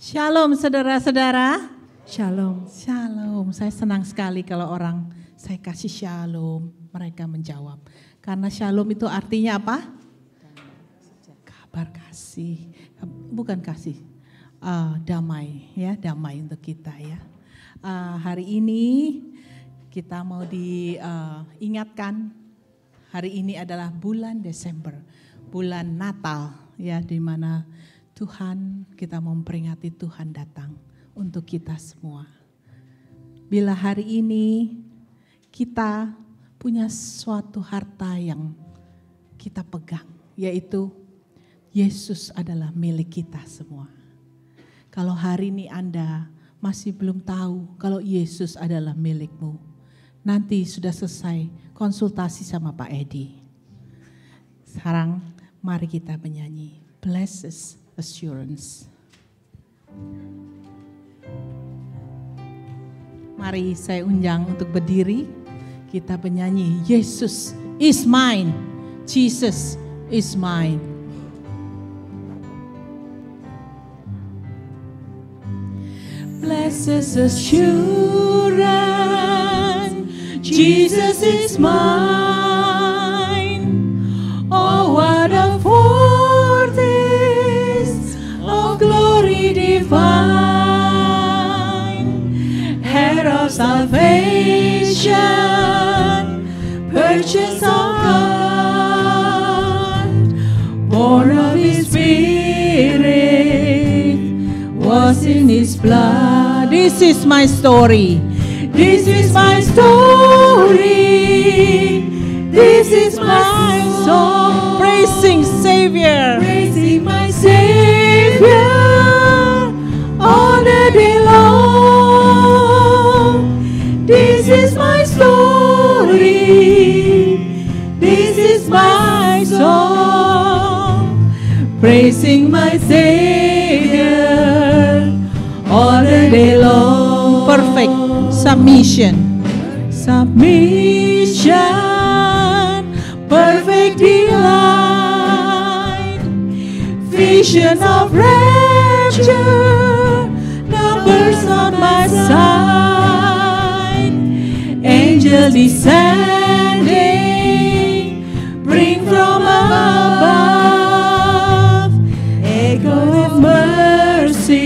Shalom saudara-saudara. Shalom. Shalom. Saya senang sekali kalau orang saya kasih shalom, mereka menjawab. Karena shalom itu artinya apa? Kabar kasih. Bukan kasih. Damai ya, damai untuk kita ya. Hari ini kita mau diingatkan, hari ini adalah bulan Desember, bulan Natal ya, di mana Tuhan, kita memperingati Tuhan datang untuk kita semua. Bila hari ini kita punya suatu harta yang kita pegang, yaitu Yesus adalah milik kita semua. Kalau hari ini Anda masih belum tahu kalau Yesus adalah milikmu, nanti sudah selesai konsultasi sama Pak Edi. Sekarang mari kita menyanyi Blessed Assurance. Mari saya undang untuk berdiri, kita bernyanyi Yesus is mine, Jesus is mine. Blessed assurance, Jesus is mine. Oh, what a foretaste of glory divine, heir of salvation, purchase of God, born of His Spirit, was in His blood. This is my story. This is my story. This is my song. Praising Savior. Praising my Savior all the day long. This is my story. This is my song. Praising my Savior all the day long. Perfect submission. Submission, perfect delight, vision of rapture, numbers on my side, angel descending, bring from above, echo of mercy,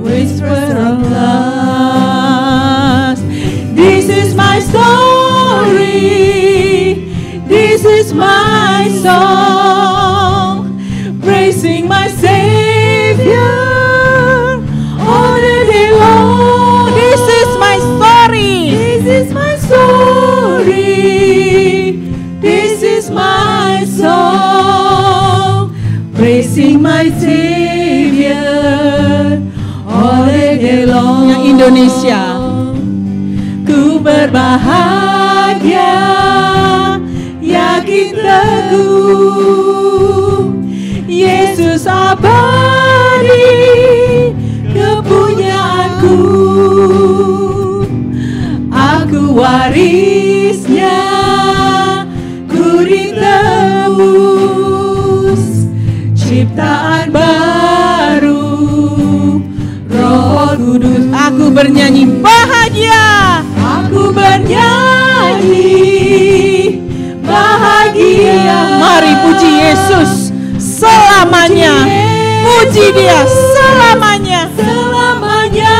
whisper of love. This is my story, this is my song, praising my Savior all the day long. This is my story, this is my story, this is my song, praising my Savior all the day long. Yang Indonesia. Ku berbahagia, yakin teguh, Yesus abadi, kepunyaanku. Aku warisnya, ku ditebus, ciptaan baru, Roh Kudus. Aku bernyanyi bahagia. Aku bernyanyi bahagia. Mari puji Yesus selamanya. Puji Dia selamanya. Selamanya.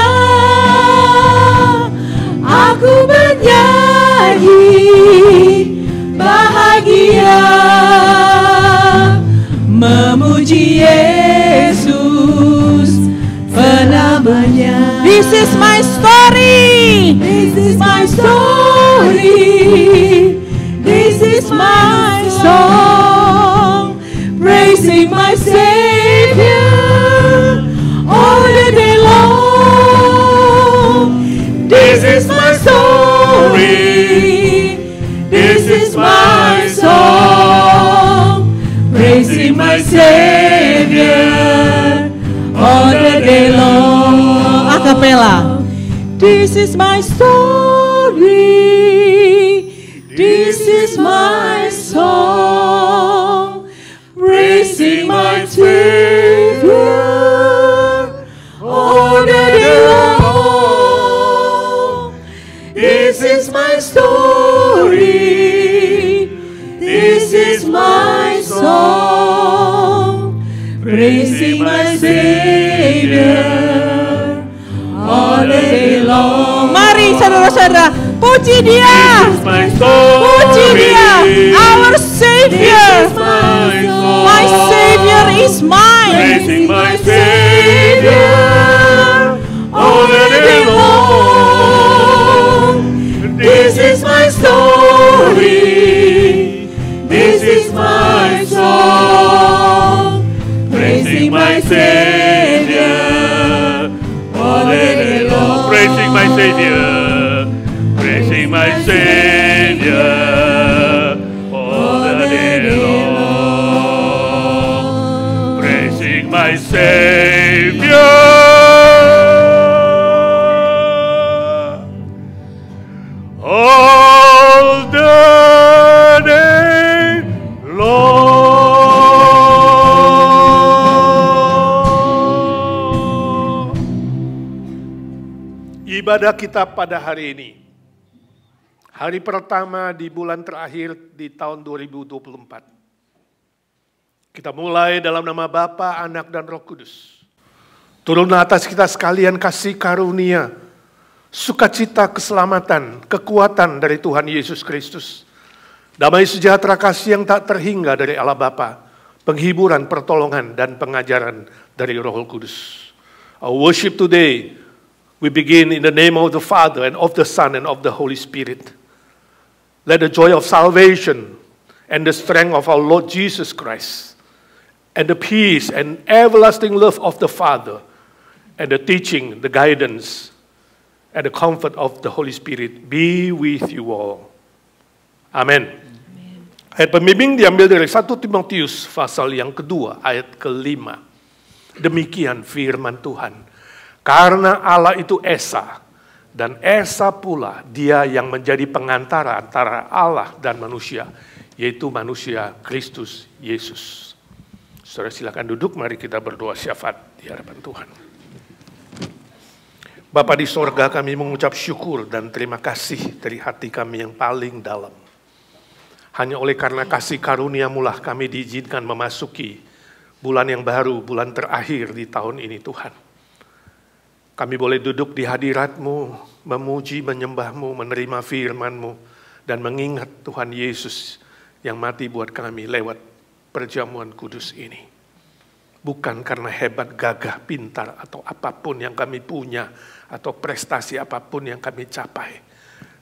Aku bernyanyi bahagia, memuji Yesus penamanya. This is my story. This is my story. This is my song, praising my Savior all the day long. This is my story. This is my song, praising my Savior all the day long. Acapella. This is my story, this is my song, praising my Savior is my song, praising my Savior all day long. Mari saudara-saudara, puji Dia, puji Dia, our Savior. My Savior is mine, Praising my Savior all day long. This is my story, this is my song, praising my Savior all day long. Praising my Savior, praising my Savior all the day long. Praising my Savior all the day long. Ibadah kita pada hari ini, hari pertama di bulan terakhir di tahun 2024. Kita mulai dalam nama Bapa, Anak, dan Roh Kudus. Turun atas kita sekalian kasih karunia, sukacita, keselamatan, kekuatan dari Tuhan Yesus Kristus. Damai sejahtera kasih yang tak terhingga dari Allah Bapa, penghiburan, pertolongan, dan pengajaran dari Roh Kudus. Our worship today, we begin in the name of the Father, and of the Son, and of the Holy Spirit. Let the joy of salvation and the strength of our Lord Jesus Christ, and the peace and everlasting love of the Father, and the teaching, the guidance, and the comfort of the Holy Spirit be with you all. Amin. Ayat pembimbing diambil dari 1 Timotius pasal yang kedua, ayat ke-5. Demikian firman Tuhan. Karena Allah itu Esa, dan Esa pula Dia yang menjadi pengantara antara Allah dan manusia, yaitu manusia Kristus Yesus. Saudara silakan duduk, mari kita berdoa syafaat di hadapan Tuhan. Bapa di sorga, kami mengucap syukur dan terima kasih dari hati kami yang paling dalam. Hanya oleh karena kasih karunia-Mu lah kami diizinkan memasuki bulan yang baru, bulan terakhir di tahun ini Tuhan. Kami boleh duduk di hadirat-Mu, memuji, menyembah-Mu, menerima firman-Mu, dan mengingat Tuhan Yesus yang mati buat kami lewat perjamuan kudus ini. Bukan karena hebat, gagah, pintar, atau apapun yang kami punya, atau prestasi apapun yang kami capai,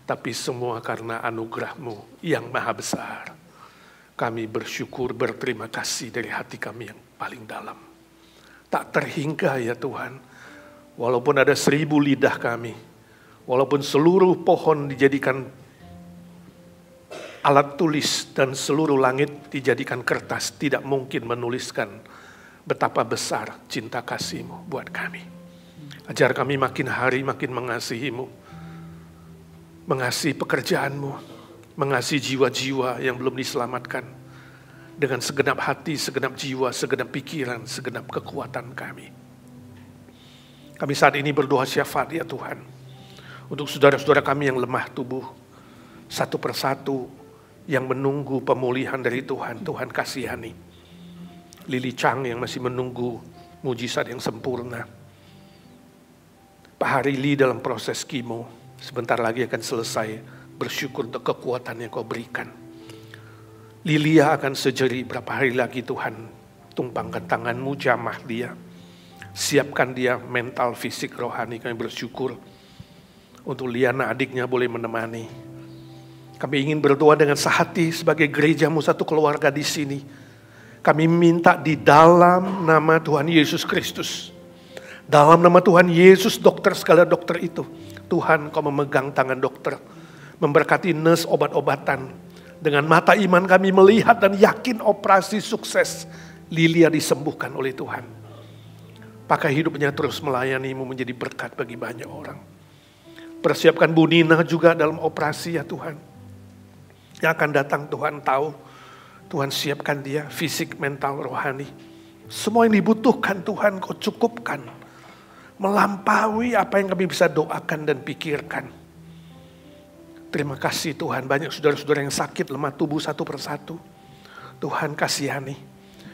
tapi semua karena anugerah-Mu yang maha besar. Kami bersyukur, berterima kasih dari hati kami yang paling dalam. Tak terhingga ya Tuhan, walaupun ada 1000 lidah kami, walaupun seluruh pohon dijadikan alat tulis dan seluruh langit dijadikan kertas, tidak mungkin menuliskan betapa besar cinta kasih-Mu buat kami. Ajar kami makin hari makin mengasihi-Mu, mengasihi pekerjaan-Mu, mengasihi jiwa-jiwa yang belum diselamatkan, dengan segenap hati, segenap jiwa, segenap pikiran, segenap kekuatan kami. Kami saat ini berdoa syafaat ya Tuhan, untuk saudara-saudara kami yang lemah tubuh, satu persatu, yang menunggu pemulihan dari Tuhan, Tuhan kasihani. Lili Chang yang masih menunggu mujizat yang sempurna. Pak Hari Lee dalam proses kimo, sebentar lagi akan selesai, bersyukur untuk kekuatan yang Kau berikan. Lilia akan sejeri berapa hari lagi Tuhan, tumpangkan tangan-Mu, jamah dia. Siapkan dia mental, fisik, rohani, kami bersyukur. Untuk Liana adiknya boleh menemani. Kami ingin berdoa dengan sehati sebagai gereja-Mu, satu keluarga di sini. Kami minta di dalam nama Tuhan Yesus Kristus. Dalam nama Tuhan Yesus, dokter segala dokter itu. Tuhan, Kau memegang tangan dokter. Memberkati nurse obat-obatan. Dengan mata iman kami melihat dan yakin operasi sukses. Lilia disembuhkan oleh Tuhan. Pakai hidupnya terus melayani-Mu menjadi berkat bagi banyak orang. Persiapkan Bu Nina juga dalam operasi ya Tuhan. Yang akan datang Tuhan tahu, Tuhan siapkan dia fisik, mental, rohani. Semua yang dibutuhkan Tuhan Kau cukupkan. Melampaui apa yang kami bisa doakan dan pikirkan. Terima kasih Tuhan, banyak saudara-saudara yang sakit, lemah tubuh satu persatu. Tuhan kasihani.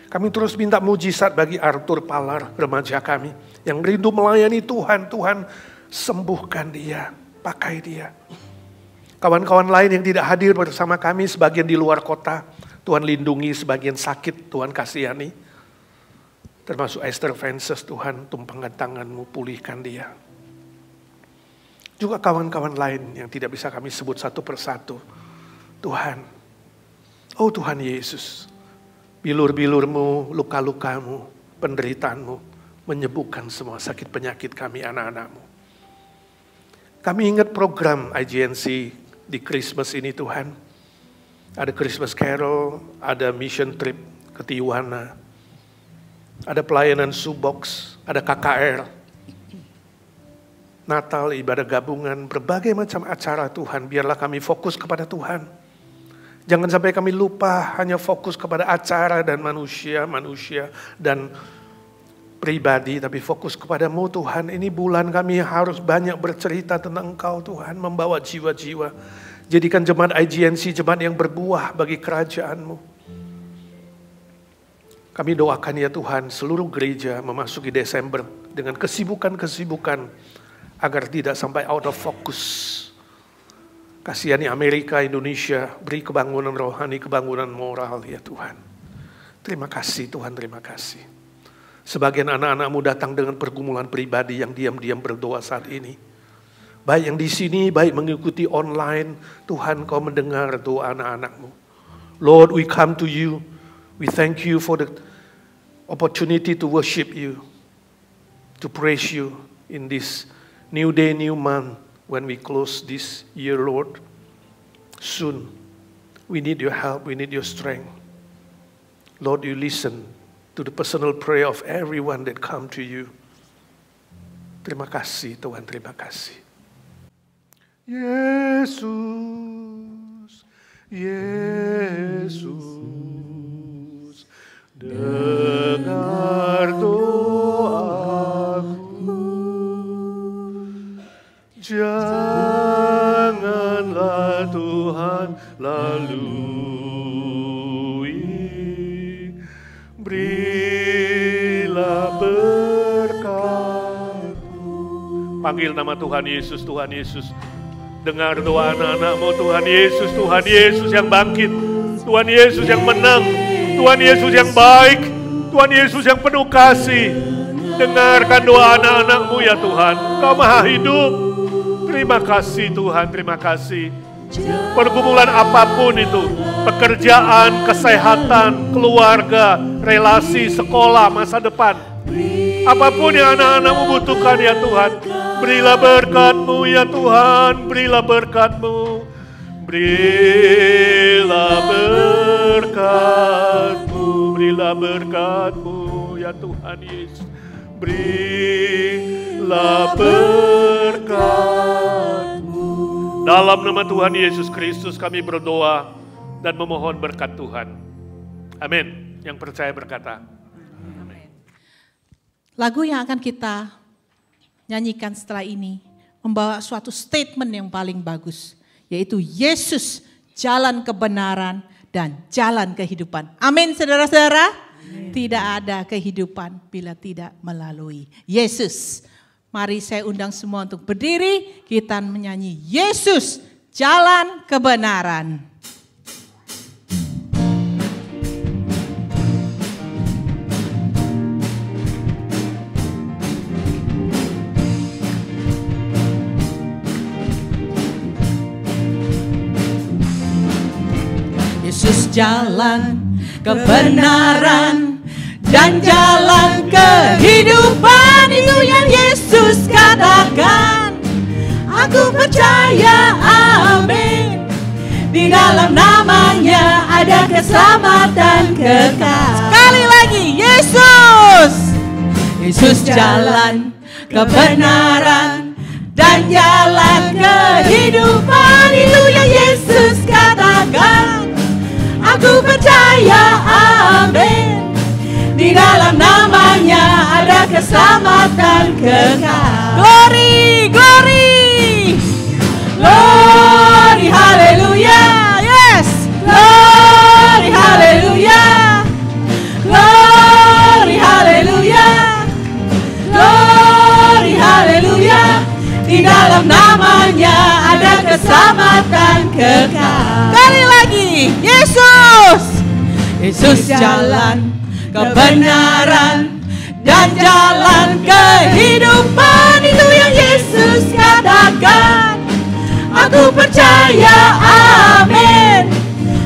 Kami terus minta mujizat bagi Arthur Palar, remaja kami yang rindu melayani Tuhan. Tuhan sembuhkan dia, pakai dia. Kawan-kawan lain yang tidak hadir bersama kami, sebagian di luar kota, Tuhan lindungi, sebagian sakit, Tuhan kasihani. Termasuk Esther Francis, Tuhan tumpangkan tangan-Mu, pulihkan dia. Juga kawan-kawan lain yang tidak bisa kami sebut satu persatu. Tuhan, oh Tuhan Yesus, bilur-bilur-Mu, luka-luka-Mu, penderitaan-Mu, menyembuhkan semua sakit penyakit kami anak-anak-Mu. Kami ingat program IGNC di Christmas ini Tuhan. Ada Christmas Carol, ada mission trip ke Tijuana, ada pelayanan Subox, ada KKR, Natal, ibadah gabungan, berbagai macam acara Tuhan. Biarlah kami fokus kepada Tuhan. Jangan sampai kami lupa hanya fokus kepada acara dan manusia dan pribadi, tapi fokus kepada-Mu Tuhan. Ini bulan kami harus banyak bercerita tentang Engkau Tuhan, membawa jiwa-jiwa. Jadikan jemaat IGNC jemaat yang berbuah bagi kerajaan-Mu. Kami doakan ya Tuhan, seluruh gereja memasuki Desember dengan kesibukan-kesibukan agar tidak sampai out of focus. Kasihani Amerika, Indonesia, beri kebangunan rohani, kebangunan moral ya Tuhan. Terima kasih Tuhan, terima kasih. Sebagian anak-anak-Mu datang dengan pergumulan pribadi yang diam-diam berdoa saat ini. Baik yang di sini, baik mengikuti online, Tuhan Kau mendengar doa anak-anak-Mu. Lord, we come to You. We thank You for the opportunity to worship You, to praise You in this new day, new month, when we close this year, Lord. Soon, we need Your help, we need Your strength. Lord, You listen to the personal prayer of everyone that come to You. Terima kasih Tuhan, terima kasih. Yesus, Yesus, dengar doaku. Janganlah Tuhan lalui, berilah berkat-Mu. Panggil nama Tuhan Yesus, Tuhan Yesus. Dengar doa anak-anak-Mu, Tuhan Yesus, Tuhan Yesus yang bangkit, Tuhan Yesus yang menang, Tuhan Yesus yang baik, Tuhan Yesus yang penuh kasih. Dengarkan doa anak-anak-Mu ya Tuhan, Kau maha hidup. Terima kasih Tuhan, terima kasih. Pergumulan apapun itu, pekerjaan, kesehatan, keluarga, relasi, sekolah, masa depan, apapun yang anak-anak-Mu butuhkan ya Tuhan, berilah berkat-Mu ya Tuhan, berilah berkat-Mu, berilah berkat-Mu, berilah berkat-Mu ya Tuhan Yesus, berilah berkat-Mu. Dalam nama Tuhan Yesus Kristus kami berdoa dan memohon berkat Tuhan. Amin. Yang percaya berkata. Lagu yang akan kita nyanyikan setelah ini membawa suatu statement yang paling bagus, yaitu Yesus jalan kebenaran dan jalan kehidupan. Amin saudara-saudara. Tidak ada kehidupan bila tidak melalui Yesus. Mari saya undang semua untuk berdiri, kita menyanyi Yesus jalan kebenaran. Yesus jalan kebenaran dan jalan kehidupan, itu yang Yesus katakan. Aku percaya, amin. Di dalam namanya ada keselamatan kekal. Sekali lagi, Yesus. Yesus jalan kebenaran dan jalan kehidupan, itu yang Yesus katakan. Aku percaya, amin. Di dalam namanya ada keselamatan kekal. Glory, glory, glory, haleluya, yes, glory, haleluya, Yesus jalan kebenaran dan jalan kehidupan, itu yang Yesus katakan. Aku percaya, amin.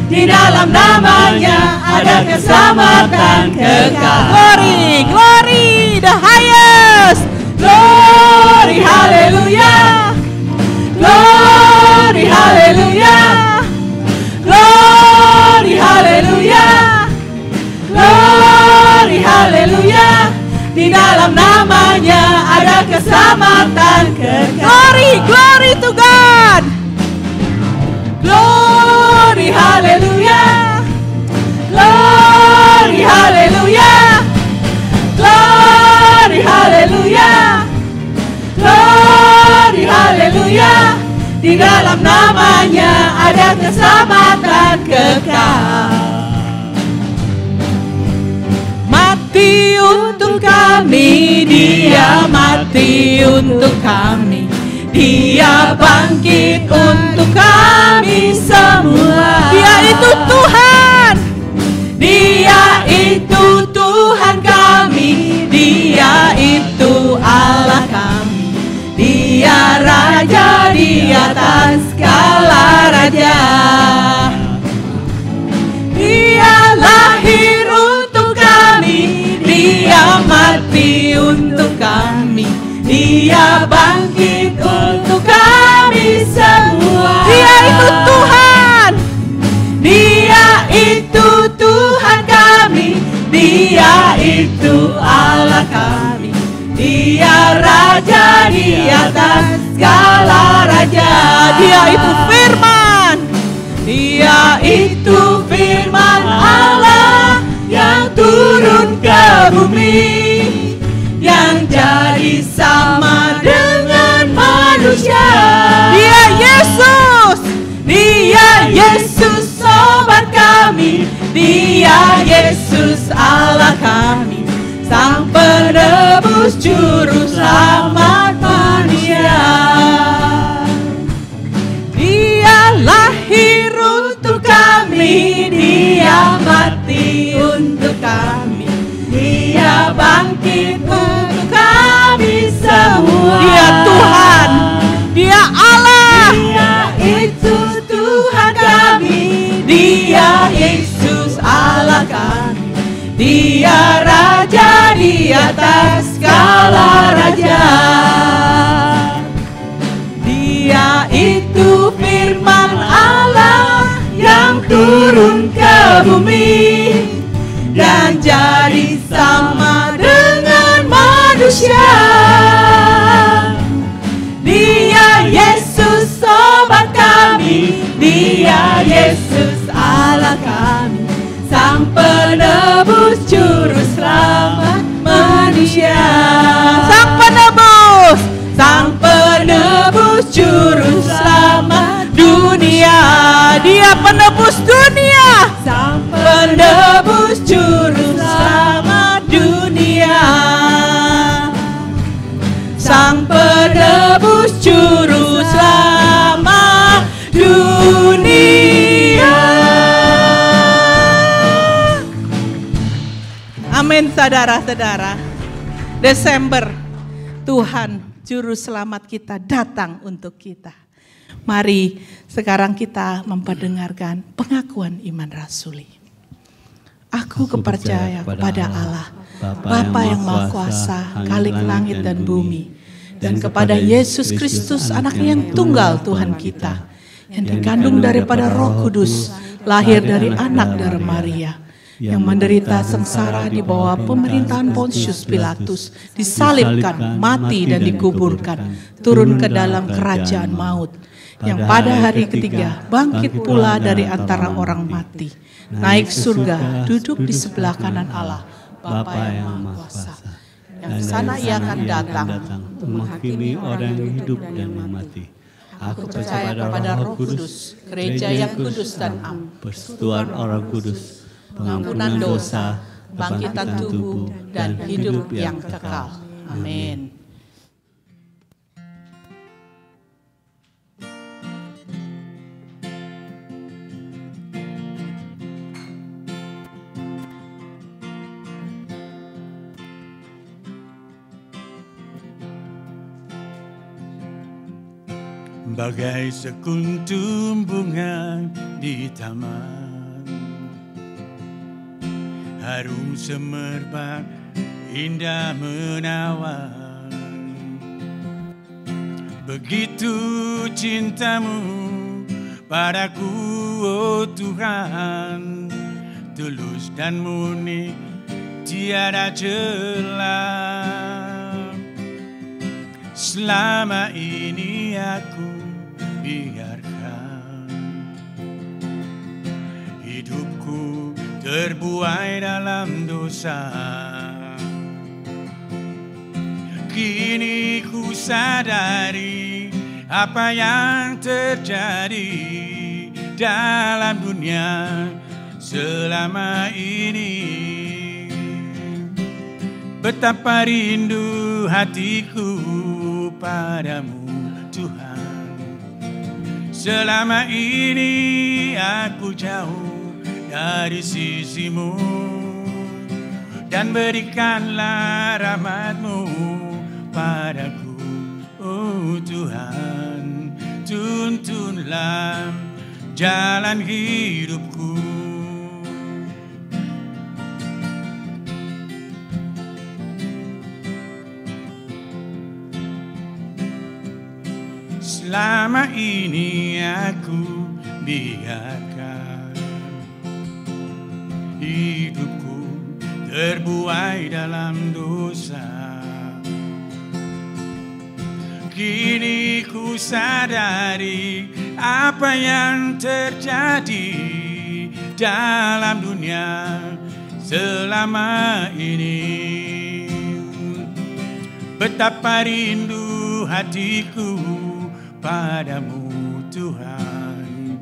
Di dalam namanya ada keselamatan kekal. Glory, glory, the highest. Glory, hallelujah. Glory, hallelujah. Glory, hallelujah. Glory, hallelujah. Di dalam namanya ada keselamatan kekal. Glory, glory to God. Glory, hallelujah. Glory, hallelujah. Glory, hallelujah. Glory, hallelujah. Di dalam namanya ada keselamatan kekal. Mati untuk kami, dia mati untuk kami. Dia bangkit untuk kami semua. Dia itu Tuhan. Dia itu Tuhan kami. Dia itu Allah kami. Dia Raja di atas segala raja. Dia lahir untuk kami. Dia mati untuk kami. Dia bangkit untuk kami semua. Dia itu Tuhan. Dia itu Tuhan kami. Dia itu Allah kami. Dia Raja di atas segala raja. Dia itu firman. Dia itu firman Allah yang turun ke bumi, yang jadi sama dengan manusia. Dia Yesus. Dia Yesus sobat kami. Dia Yesus Allah kami. Sang penebus juru selamat manusia. Dia lahir untuk kami. Dia mati untuk kami. Dia bangkit untuk kami semua. Dia Tuhan. Dia Allah. Dia itu Tuhan kami. Dia Yesus Allah kami. Dia Raja di atas segala raja. Dia itu firman Allah yang turun ke bumi dan jadi sama dengan manusia. Dia Yesus sobat kami. Dia Yesus Allah kami. Sang penebus juru selamat manusia. Sang penebus. Sang penebus juru selamat dunia. Dia penebus dunia. Sang penebus juru selamat dunia. Sang penebus juru selamat dunia. Amin, saudara-saudara. Desember, Tuhan Juru Selamat kita datang untuk kita. Mari sekarang kita memperdengarkan pengakuan iman rasuli. Aku percaya kepada Allah, Bapa yang Maha Kuasa, Khalik langit dan bumi, dan kepada Yesus Kristus, Anaknya yang tunggal Tuhan kita, yang dikandung daripada Roh Kudus, lahir dari anak darah Maria, yang menderita sengsara di bawah pemerintahan Pontius Pilatus, disalibkan, mati dan dikuburkan, turun ke dalam kerajaan maut, yang pada hari ketiga bangkit pula dari antara orang mati, naik surga, duduk di sebelah kanan Allah, Bapa yang Maha Kuasa. Yang sana ia akan datang untuk menghakimi orang yang hidup dan yang mati. Aku percaya kepada Roh Kudus, gereja yang kudus dan am, persekutuan orang kudus, pengampunan dosa, bangkitan tubuh, dan hidup yang kekal. Amin. bagai sekuntum bunga di taman. Harum semerbak indah menawan. Begitu cintamu padaku, oh Tuhan, tulus dan murni tiada celah. Selama ini aku biarkan hidupku terbuai dalam dosa. Kini ku sadari apa yang terjadi dalam dunia selama ini. Betapa rindu hatiku padamu Tuhan. Selama ini aku jauh dari sisimu, dan berikanlah rahmat-Mu padaku, oh Tuhan. Tuntunlah jalan hidupku. Selama ini aku biarkan hidupku terbuai dalam dosa. Kini ku sadari apa yang terjadi dalam dunia selama ini. Betapa rindu hatiku padamu Tuhan.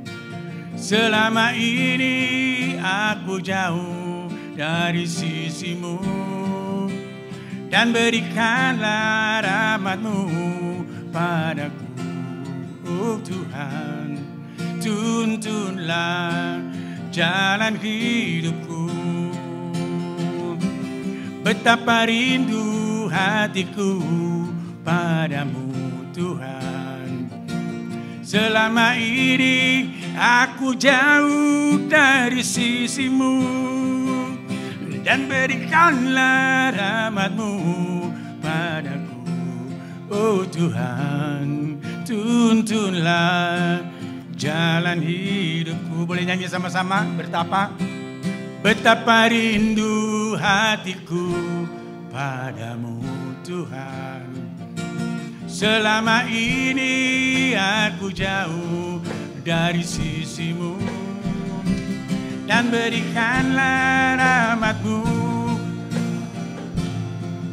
Selama ini aku jauh dari sisimu, dan berikanlah rahmat-Mu padaku, oh Tuhan. Tuntunlah jalan hidupku. Betapa rindu hatiku padamu Tuhan. Selama ini aku jauh dari sisimu, dan berikanlah rahmat-Mu padaku, oh Tuhan. Tuntunlah jalan hidupku. Boleh nyanyi sama-sama? Betapa rindu hatiku padamu Tuhan. Selama ini aku jauh dari sisimu, dan berikanlah rahmat-Mu,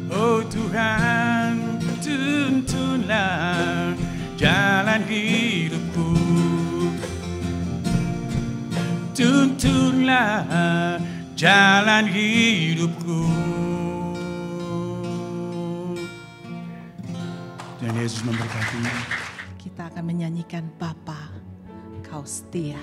oh Tuhan. Tuntunlah jalan hidupku. Tuntunlah jalan hidupku. Dan Yesus memberkati. Kita akan menyanyikan Bapa, Kau Setia.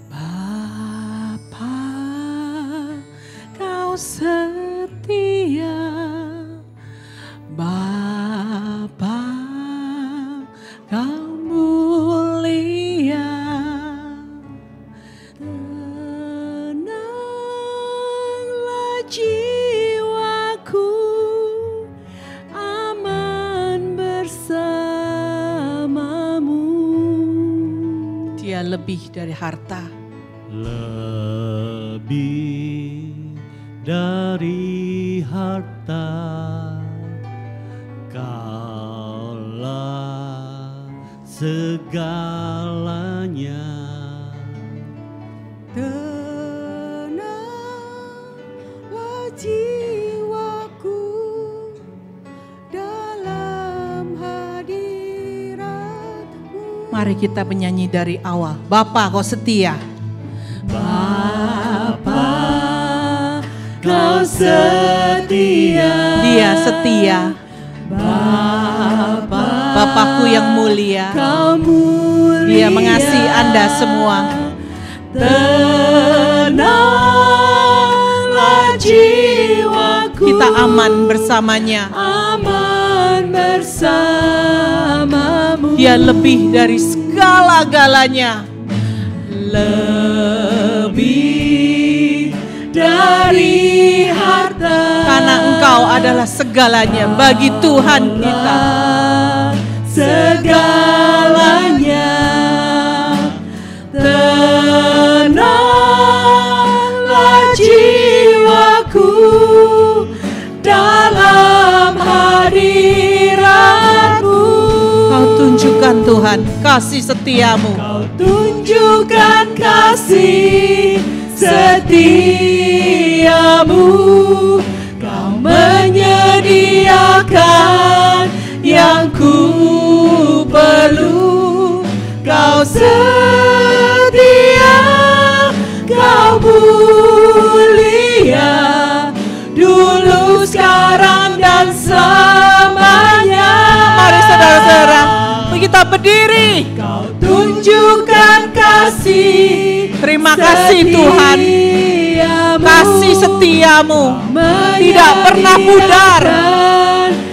Bapa, Kau setia. Bapa, Kau mulia. Tenanglah jiwaku, aman bersamamu. Dia lebih dari harta, lebih dari harta. Kaulah segalanya. Tenanglah jiwaku dalam hadirat-Mu. mari kita menyanyi dari awal. Bapa, Kau setia. Bapa, Kau setia. Dia setia. Bapa, Bapakku yang mulia. Kau mulia. Dia mengasihi Anda semua. Tenanglah jiwaku. Kita aman bersamanya. Aman bersamamu. Dia lebih dari segala-galanya. Lebih dari harta. Karena Engkau adalah segalanya bagi Tuhan kita. Segalanya. Tenanglah jiwaku dalam hadirat-Mu. Kau tunjukkan Tuhan kasih setiamu. Kau tunjukkan kasih setiamu. Kau menyediakan yang ku perlu. Kau setia, kau mulia, dulu, sekarang, dan selamanya. Mari saudara-saudara, kita berdiri. Kau tunjukkan kasih. Terima kasih Tuhan. Kasih setiamu tidak pernah pudar.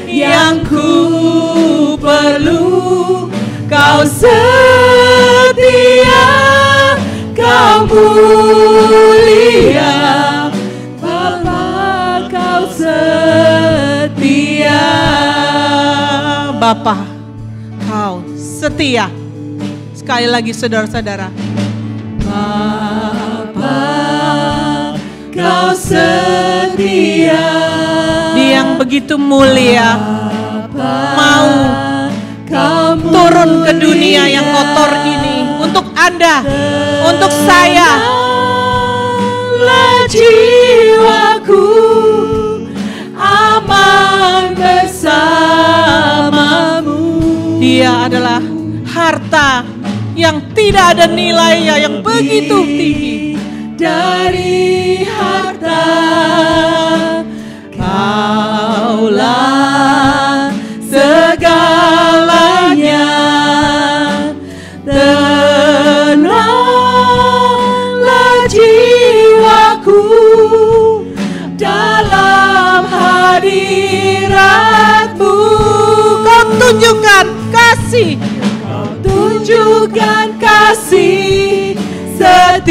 Yang ku perlu. Kau setia, kau mulia, Bapa, kau setia. Bapa, Kau setia. Sekali lagi saudara-saudara. Bapa, kau setia. Dia yang begitu mulia, mau turun ke dunia yang kotor ini untuk Anda, untuk saya. Jiwaku aman bersamamu. Dia adalah harta yang tidak ada nilainya, yang begitu tinggi. Dari harta Kaulah segalanya. Tenanglah jiwaku dalam hadirat-Mu. Kau tunjukkan kasih. Kau tunjukkan kasih setiamu.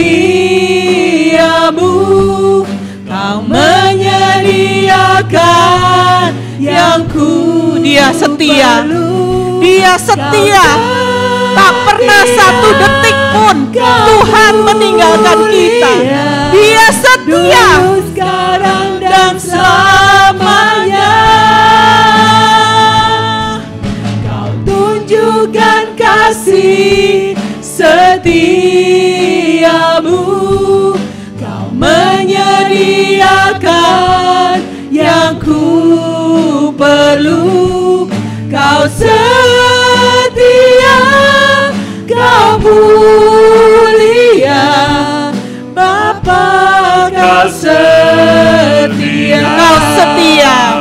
Kau menyediakan yang ku Dia setia. perlu. Dia setia. Tak pernah satu detik pun Tuhan meninggalkan kita. Dia setia. Dulu, sekarang, dan selamanya. Kau tunjukkan kasih setiamu. Kau menyediakan yang ku perlu. Kau setia, kau mulia, Bapa, kau setia. Kau setia.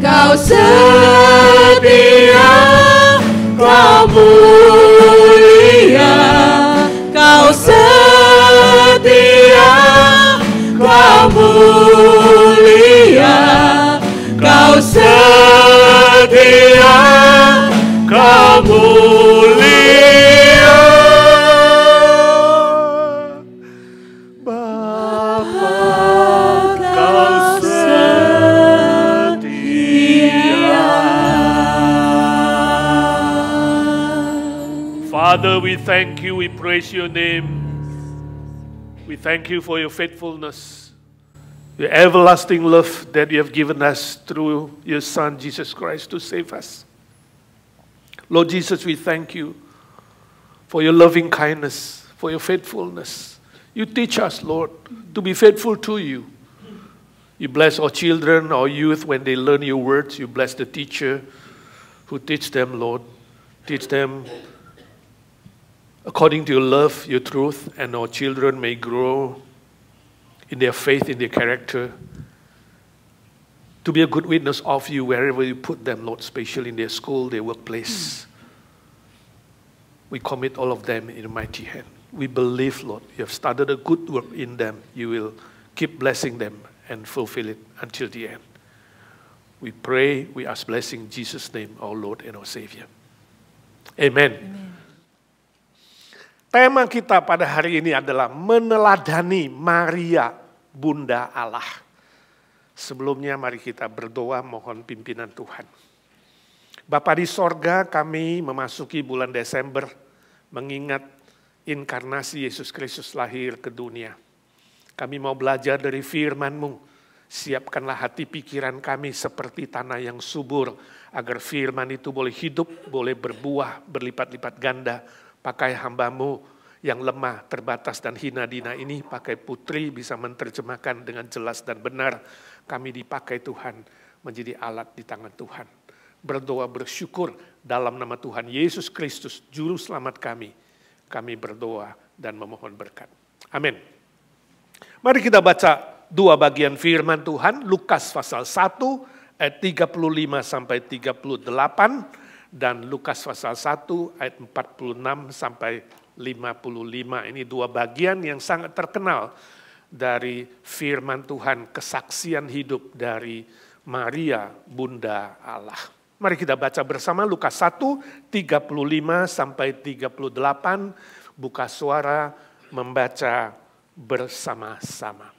Kau setia, kau mulia, kau setia, kau mulia, kau setia, kau mulia, Bapa, kau setia. Father, we thank you, we praise your name. We thank you for your faithfulness, your everlasting love that you have given us through your Son, Jesus Christ, to save us. Lord Jesus, we thank you for your loving kindness, for your faithfulness. You teach us, Lord, to be faithful to you. You bless our children, our youth, when they learn your words. You bless the teacher who teach them, Lord. Teach them according to your love, your truth, and our children may grow in their faith, in their character, to be a good witness of you wherever you put them, Lord, especially in their school, their workplace. We commit all of them in your mighty hand. We believe, Lord, you have started a good work in them. You will keep blessing them and fulfill it until the end. We pray, we ask blessing in Jesus' name, our Lord and our Savior. Amen. Amen. Tema kita pada hari ini adalah meneladani Maria, Bunda Allah. Sebelumnya mari kita berdoa mohon pimpinan Tuhan. Bapa di sorga, kami memasuki bulan Desember mengingat inkarnasi Yesus Kristus lahir ke dunia. Kami mau belajar dari firman-Mu. Siapkanlah hati pikiran kami seperti tanah yang subur, agar firman itu boleh hidup, boleh berbuah, berlipat-lipat ganda. Pakai hamba-Mu yang lemah, terbatas dan hina dina ini, pakai putri bisa menerjemahkan dengan jelas dan benar. Kami dipakai Tuhan menjadi alat di tangan Tuhan. Berdoa bersyukur dalam nama Tuhan Yesus Kristus, Juru Selamat kami. Kami berdoa dan memohon berkat. Amin. Mari kita baca dua bagian firman Tuhan, Lukas pasal 1 ayat 35 sampai 38 dan Lukas pasal 1 ayat 46 sampai 55. Ini dua bagian yang sangat terkenal dari firman Tuhan, kesaksian hidup dari Maria, Bunda Allah. Mari kita baca bersama Lukas 1, 35 sampai 38. Buka suara, membaca bersama-sama.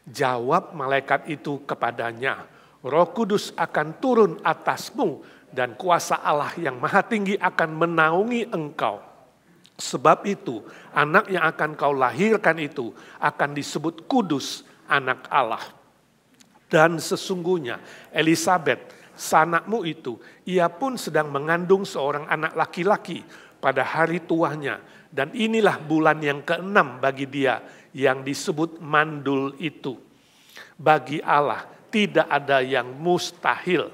Jawab malaikat itu kepadanya, Roh Kudus akan turun atasmu dan kuasa Allah yang Maha Tinggi akan menaungi engkau. Sebab itu, anak yang akan kau lahirkan itu akan disebut kudus, anak Allah. Dan sesungguhnya Elisabet, sanakmu itu, ia pun sedang mengandung seorang anak laki-laki pada hari tuanya. Dan inilah bulan yang ke-6 bagi dia yang disebut mandul itu. Bagi Allah tidak ada yang mustahil.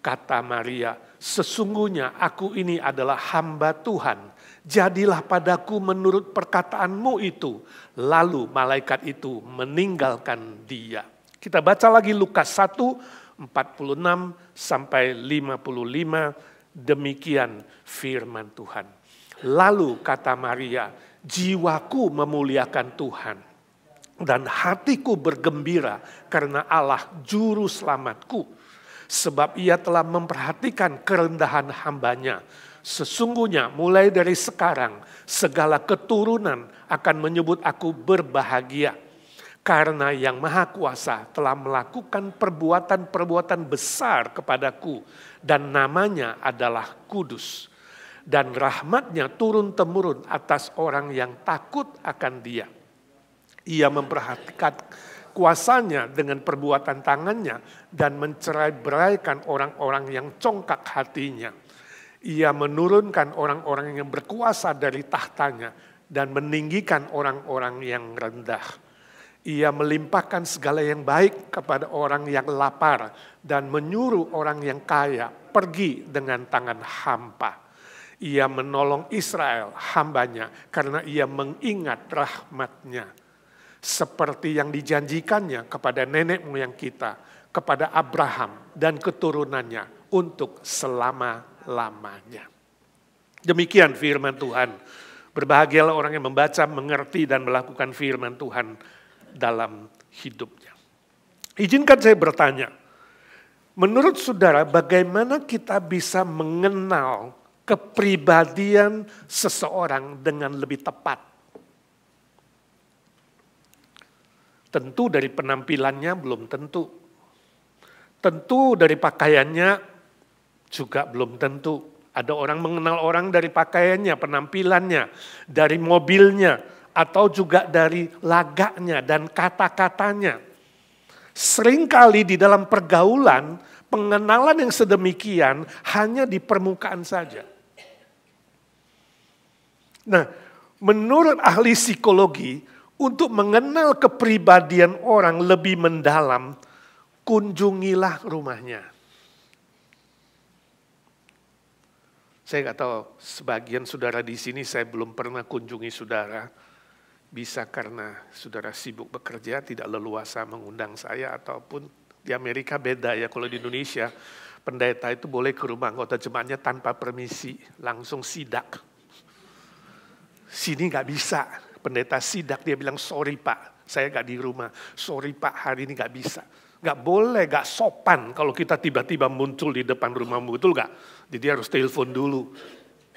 Kata Maria, sesungguhnya aku ini adalah hamba Tuhan. Jadilah padaku menurut perkataanmu itu. Lalu malaikat itu meninggalkan dia. Kita baca lagi Lukas 1, 46 sampai 55. Demikian firman Tuhan. Lalu kata Maria, jiwaku memuliakan Tuhan. Dan hatiku bergembira karena Allah juru selamatku. Sebab ia telah memperhatikan kerendahan hambanya. Sesungguhnya mulai dari sekarang segala keturunan akan menyebut aku berbahagia. Karena yang Maha Kuasa telah melakukan perbuatan-perbuatan besar kepadaku. Dan namanya adalah Kudus. Dan rahmatnya turun-temurun atas orang yang takut akan dia. Ia memperhatikan kuasanya dengan perbuatan tangannya dan mencerai-beraikan orang-orang yang congkak hatinya. Ia menurunkan orang-orang yang berkuasa dari tahtanya dan meninggikan orang-orang yang rendah. Ia melimpahkan segala yang baik kepada orang yang lapar dan menyuruh orang yang kaya pergi dengan tangan hampa. Ia menolong Israel hambanya karena ia mengingat rahmatnya. Seperti yang dijanjikannya kepada nenek moyang kita, kepada Abraham dan keturunannya untuk selama-lamanya. Demikian firman Tuhan. Berbahagialah orang yang membaca, mengerti dan melakukan firman Tuhan dalam hidupnya. Izinkan saya bertanya, menurut saudara bagaimana kita bisa mengenal kepribadian seseorang dengan lebih tepat? Tentu dari penampilannya belum tentu. Tentu dari pakaiannya juga belum tentu. Ada orang mengenal orang dari pakaiannya, penampilannya, dari mobilnya, atau juga dari lagaknya dan kata-katanya. Seringkali di dalam pergaulan, pengenalan yang sedemikian hanya di permukaan saja. Nah, menurut ahli psikologi, untuk mengenal kepribadian orang lebih mendalam, kunjungilah rumahnya. Saya nggak tahu, sebagian saudara di sini saya belum pernah kunjungi saudara. Bisa karena saudara sibuk bekerja, tidak leluasa mengundang saya, ataupun Di Amerika beda ya, kalau di Indonesia pendeta itu boleh ke rumah anggota jemaatnya tanpa permisi, langsung sidak. Sini nggak bisa, pendeta sidak, dia bilang sorry Pak, saya nggak di rumah, sorry Pak hari ini nggak bisa. Nggak boleh, nggak sopan kalau kita tiba-tiba muncul di depan rumahmu, betul nggak? Jadi harus telepon dulu.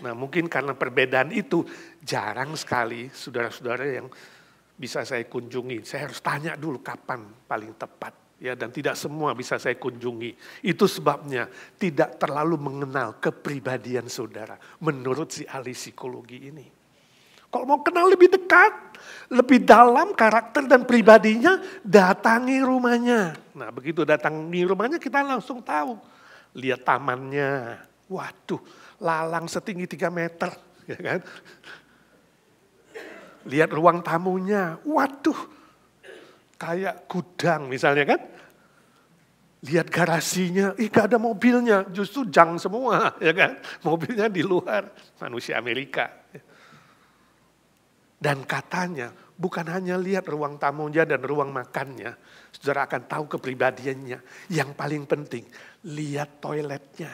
Nah mungkin karena perbedaan itu jarang sekali saudara-saudara yang bisa saya kunjungi. Saya harus tanya dulu kapan paling tepat. Ya, dan tidak semua bisa saya kunjungi. Itu sebabnya tidak terlalu mengenal kepribadian saudara menurut si ahli psikologi ini. Kalau mau kenal lebih dekat, lebih dalam karakter dan pribadinya, datangi rumahnya. Nah begitu datangi rumahnya kita langsung tahu. Lihat tamannya, waduh lalang setinggi 3 meter. Ya kan? Lihat ruang tamunya, waduh kayak gudang misalnya kan. Lihat garasinya, gak ada mobilnya, justru jang semua ya kan. Mobilnya di luar, manusia Amerika. Dan katanya bukan hanya lihat ruang tamunya dan ruang makannya, saudara akan tahu kepribadiannya. Yang paling penting, lihat toiletnya.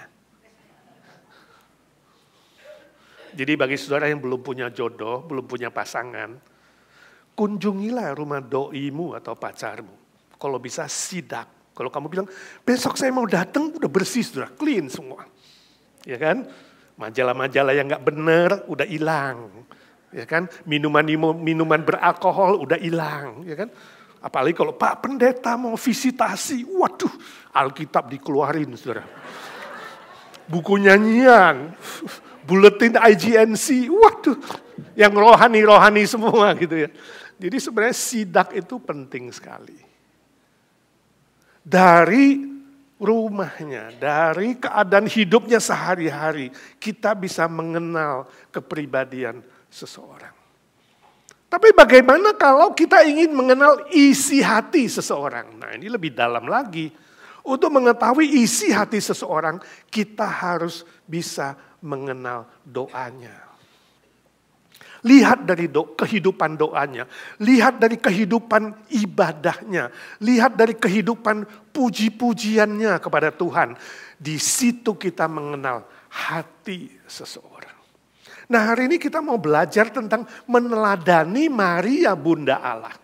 Jadi bagi saudara yang belum punya jodoh, belum punya pasangan, kunjungilah rumah doimu atau pacarmu. Kalau bisa sidak. Kalau kamu bilang, besok saya mau datang, udah bersih, sudah clean semua. Ya kan? Majalah-majalah yang gak benar, udah hilang. Ya kan? Minuman beralkohol, udah hilang. Ya kan? Apalagi kalau Pak Pendeta mau visitasi, waduh, Alkitab dikeluarin, saudara. Buku nyanyian, buletin IGNC, waduh, yang rohani-rohani semua gitu ya. Jadi sebenarnya sidak itu penting sekali. Dari rumahnya, dari keadaan hidupnya sehari-hari, kita bisa mengenal kepribadian seseorang. Tapi bagaimana kalau kita ingin mengenal isi hati seseorang? Nah ini lebih dalam lagi. Untuk mengetahui isi hati seseorang, kita harus bisa mengenal doanya. Lihat dari kehidupan doanya, lihat dari kehidupan ibadahnya, lihat dari kehidupan puji-pujiannya kepada Tuhan. Di situ kita mengenal hati seseorang. Nah hari ini kita mau belajar tentang meneladani Maria Bunda Allah.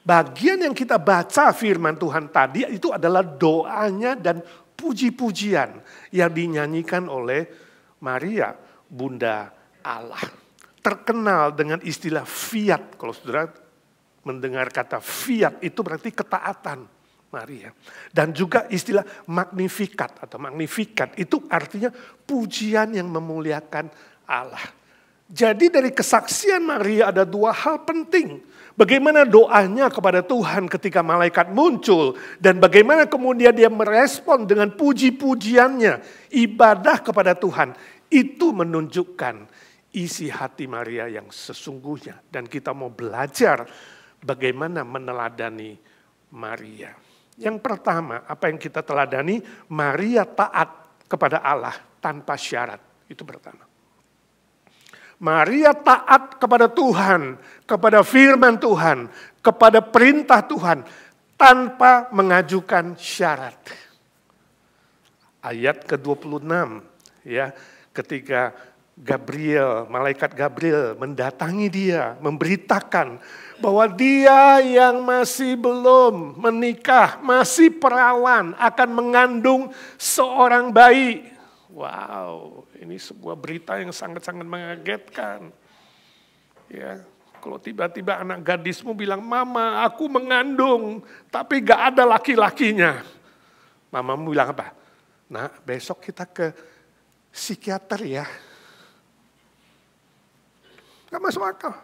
Bagian yang kita baca firman Tuhan tadi itu adalah doanya dan puji-pujian yang dinyanyikan oleh Maria Bunda Allah. Terkenal dengan istilah fiat. Kalau saudara mendengar kata fiat itu berarti ketaatan Maria. Dan juga istilah magnificat atau magnificat itu artinya pujian yang memuliakan Allah. Jadi dari kesaksian Maria ada 2 hal penting. Bagaimana doanya kepada Tuhan ketika malaikat muncul. Dan bagaimana kemudian dia merespon dengan puji-pujiannya. Ibadah kepada Tuhan. Itu menunjukkan isi hati Maria yang sesungguhnya. Dan kita mau belajar bagaimana meneladani Maria. Yang pertama, apa yang kita teladani? Maria taat kepada Allah tanpa syarat. Itu pertama. Maria taat kepada Tuhan, kepada firman Tuhan, kepada perintah Tuhan, tanpa mengajukan syarat. Ayat ke-26, ya, ketika malaikat Gabriel mendatangi dia, memberitakan bahwa dia yang masih belum menikah, masih perawan, akan mengandung seorang bayi. Wow, ini sebuah berita yang sangat-sangat mengagetkan. Ya, kalau tiba-tiba anak gadismu bilang, "Mama, aku mengandung, tapi gak ada laki-lakinya." Mamamu bilang apa? "Nah, besok kita ke psikiater ya." Gak masuk akal.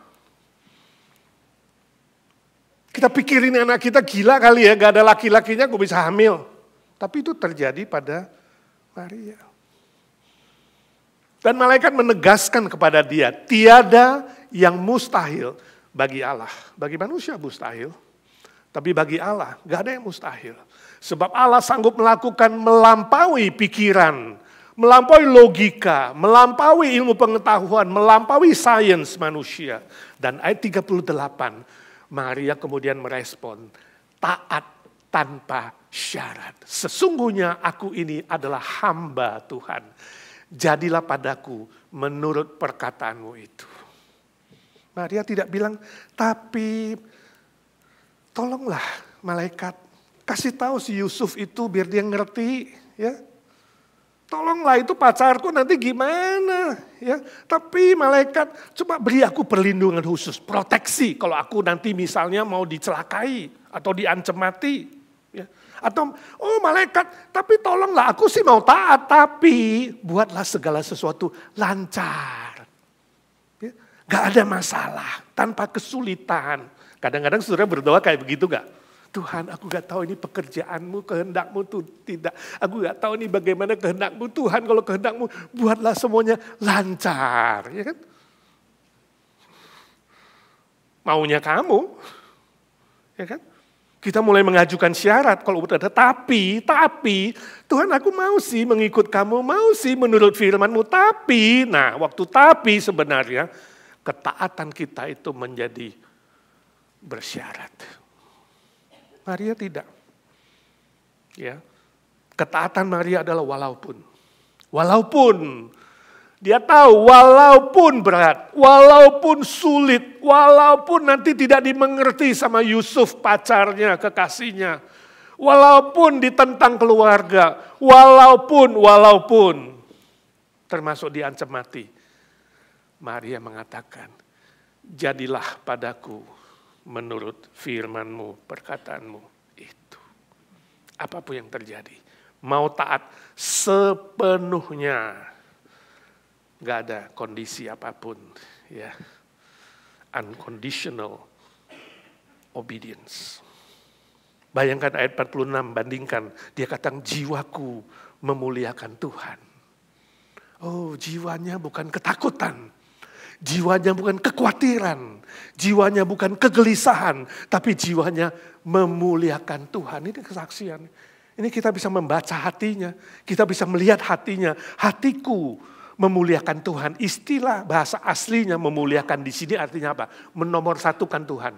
Kita pikirin anak kita gila kali ya, gak ada laki-lakinya gue bisa hamil. Tapi itu terjadi pada Maria. Dan malaikat menegaskan kepada dia, tiada yang mustahil bagi Allah. Bagi manusia mustahil, tapi bagi Allah gak ada yang mustahil. Sebab Allah sanggup melakukan melampaui pikiran, melampaui logika, melampaui ilmu pengetahuan, melampaui sains manusia. Dan ayat 38, Maria kemudian merespon, taat tanpa syarat. Sesungguhnya aku ini adalah hamba Tuhan. Jadilah padaku menurut perkataanmu itu. Maria tidak bilang, tapi tolonglah malaikat, kasih tahu si Yusuf itu biar dia ngerti, ya. Tolonglah itu pacarku nanti gimana, ya. Tapi malaikat coba beri aku perlindungan khusus, proteksi kalau aku nanti misalnya mau dicelakai atau diancam mati, ya. Atau malaikat, tapi tolonglah aku sih mau taat, tapi buatlah segala sesuatu lancar. Ya. Gak ada masalah, tanpa kesulitan. Kadang-kadang saudara berdoa kayak begitu gak? Tuhan, aku gak tahu ini pekerjaanmu, kehendakmu tuh tidak. Aku gak tahu ini bagaimana kehendakmu. Tuhan, kalau kehendakmu, buatlah semuanya lancar. Ya kan? Maunya kamu. Ya kan? Kita mulai mengajukan syarat. Kalau udah ada tapi, Tuhan aku mau sih mengikut kamu, mau sih menurut firman-Mu. Tapi, nah waktu tapi sebenarnya, ketaatan kita itu menjadi bersyarat. Maria tidak. Ya. Ketaatan Maria adalah walaupun. Walaupun dia tahu, walaupun berat, walaupun sulit, walaupun nanti tidak dimengerti sama Yusuf pacarnya, kekasihnya. Walaupun ditentang keluarga, walaupun termasuk diancam mati. Maria mengatakan, jadilah padaku menurut firman-Mu, perkataanmu itu. Apapun yang terjadi. Mau taat sepenuhnya. Gak ada kondisi apapun. Ya. Unconditional obedience. Bayangkan ayat 46, bandingkan. Dia katakan jiwaku memuliakan Tuhan. Oh, jiwanya bukan ketakutan. Jiwanya bukan kekhawatiran, jiwanya bukan kegelisahan, tapi jiwanya memuliakan Tuhan. Ini kesaksian. Ini kita bisa membaca hatinya, kita bisa melihat hatinya. Hatiku memuliakan Tuhan. Istilah bahasa aslinya memuliakan di sini artinya apa? Menomorsatukan Tuhan.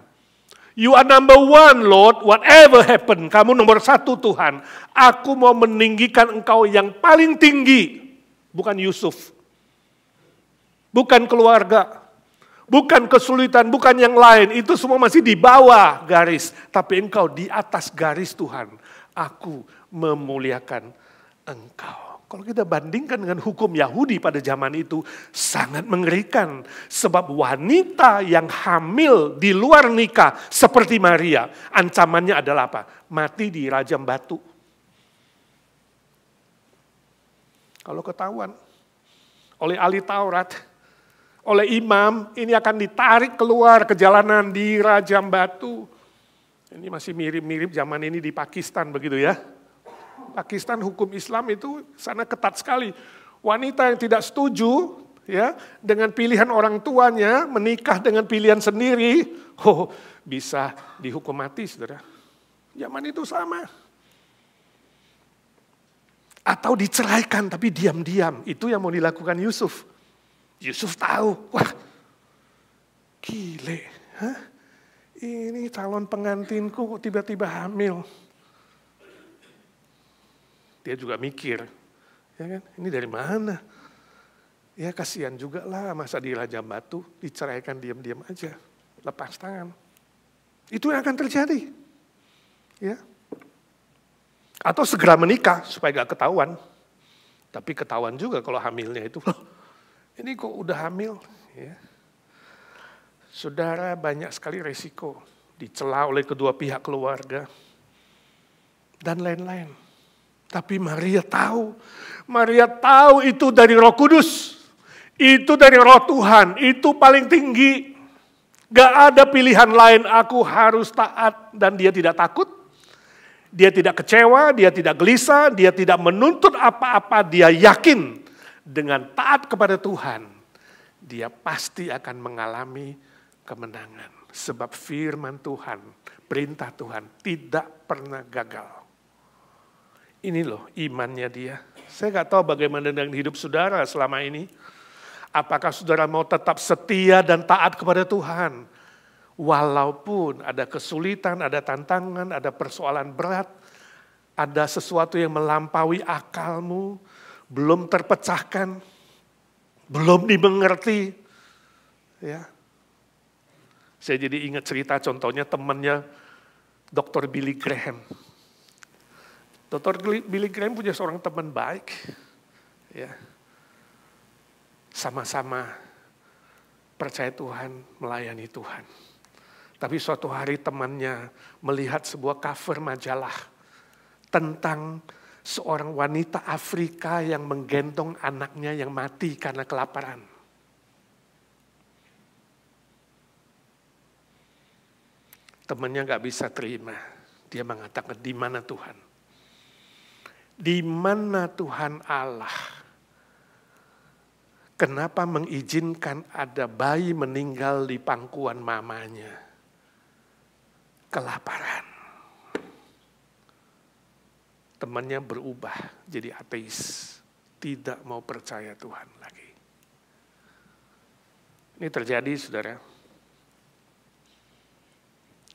You are number one, Lord, whatever happen. Kamu nomor satu Tuhan. Aku mau meninggikan engkau yang paling tinggi. Bukan Yusuf. Bukan keluarga, bukan kesulitan, bukan yang lain. Itu semua masih di bawah garis. Tapi engkau di atas garis Tuhan. Aku memuliakan engkau. Kalau kita bandingkan dengan hukum Yahudi pada zaman itu, sangat mengerikan. Sebab wanita yang hamil di luar nikah seperti Maria, ancamannya adalah apa? Mati di rajam batu. Kalau ketahuan oleh ahli Taurat, oleh imam, ini akan ditarik keluar ke jalanan di rajam batu. Ini masih mirip-mirip zaman ini di Pakistan begitu ya. Pakistan hukum Islam itu sana ketat sekali. Wanita yang tidak setuju ya dengan pilihan orang tuanya, menikah dengan pilihan sendiri, bisa dihukum mati, saudara. Zaman itu sama. Atau diceraikan tapi diam-diam, itu yang mau dilakukan Yusuf. Yusuf tahu, wah gile, ini calon pengantinku kok tiba-tiba hamil. Dia juga mikir, ya kan, ini dari mana? Ya kasihan juga lah, masa di rajam batu, diceraikan diam-diam aja, lepas tangan. Itu yang akan terjadi. Ya. Atau segera menikah supaya gak ketahuan. Tapi ketahuan juga kalau hamilnya itu, ini kok udah hamil, ya. Saudara, banyak sekali resiko dicela oleh kedua pihak keluarga dan lain-lain. Tapi Maria tahu itu dari Roh Kudus, itu dari Roh Tuhan, itu paling tinggi. Gak ada pilihan lain, aku harus taat, dan dia tidak takut. Dia tidak kecewa, dia tidak gelisah, dia tidak menuntut apa-apa, dia yakin. Dengan taat kepada Tuhan, dia pasti akan mengalami kemenangan. Sebab firman Tuhan, perintah Tuhan tidak pernah gagal. Ini loh imannya dia. Saya gak tahu bagaimana dengan hidup saudara selama ini. Apakah saudara mau tetap setia dan taat kepada Tuhan? Walaupun ada kesulitan, ada tantangan, ada persoalan berat, ada sesuatu yang melampaui akalmu, belum terpecahkan, belum dimengerti. Ya. Saya jadi ingat cerita contohnya temannya Dr. Billy Graham. Dr. Billy Graham punya seorang teman baik. Ya. Sama-sama percaya Tuhan, melayani Tuhan. Tapi suatu hari temannya melihat sebuah cover majalah tentang seorang wanita Afrika yang menggendong anaknya yang mati karena kelaparan. Temannya gak bisa terima. Dia mengatakan, di mana Tuhan? Di mana Tuhan Allah? Kenapa mengizinkan ada bayi meninggal di pangkuan mamanya? Kelaparan. Temannya berubah jadi ateis. Tidak mau percaya Tuhan lagi. Ini terjadi, saudara.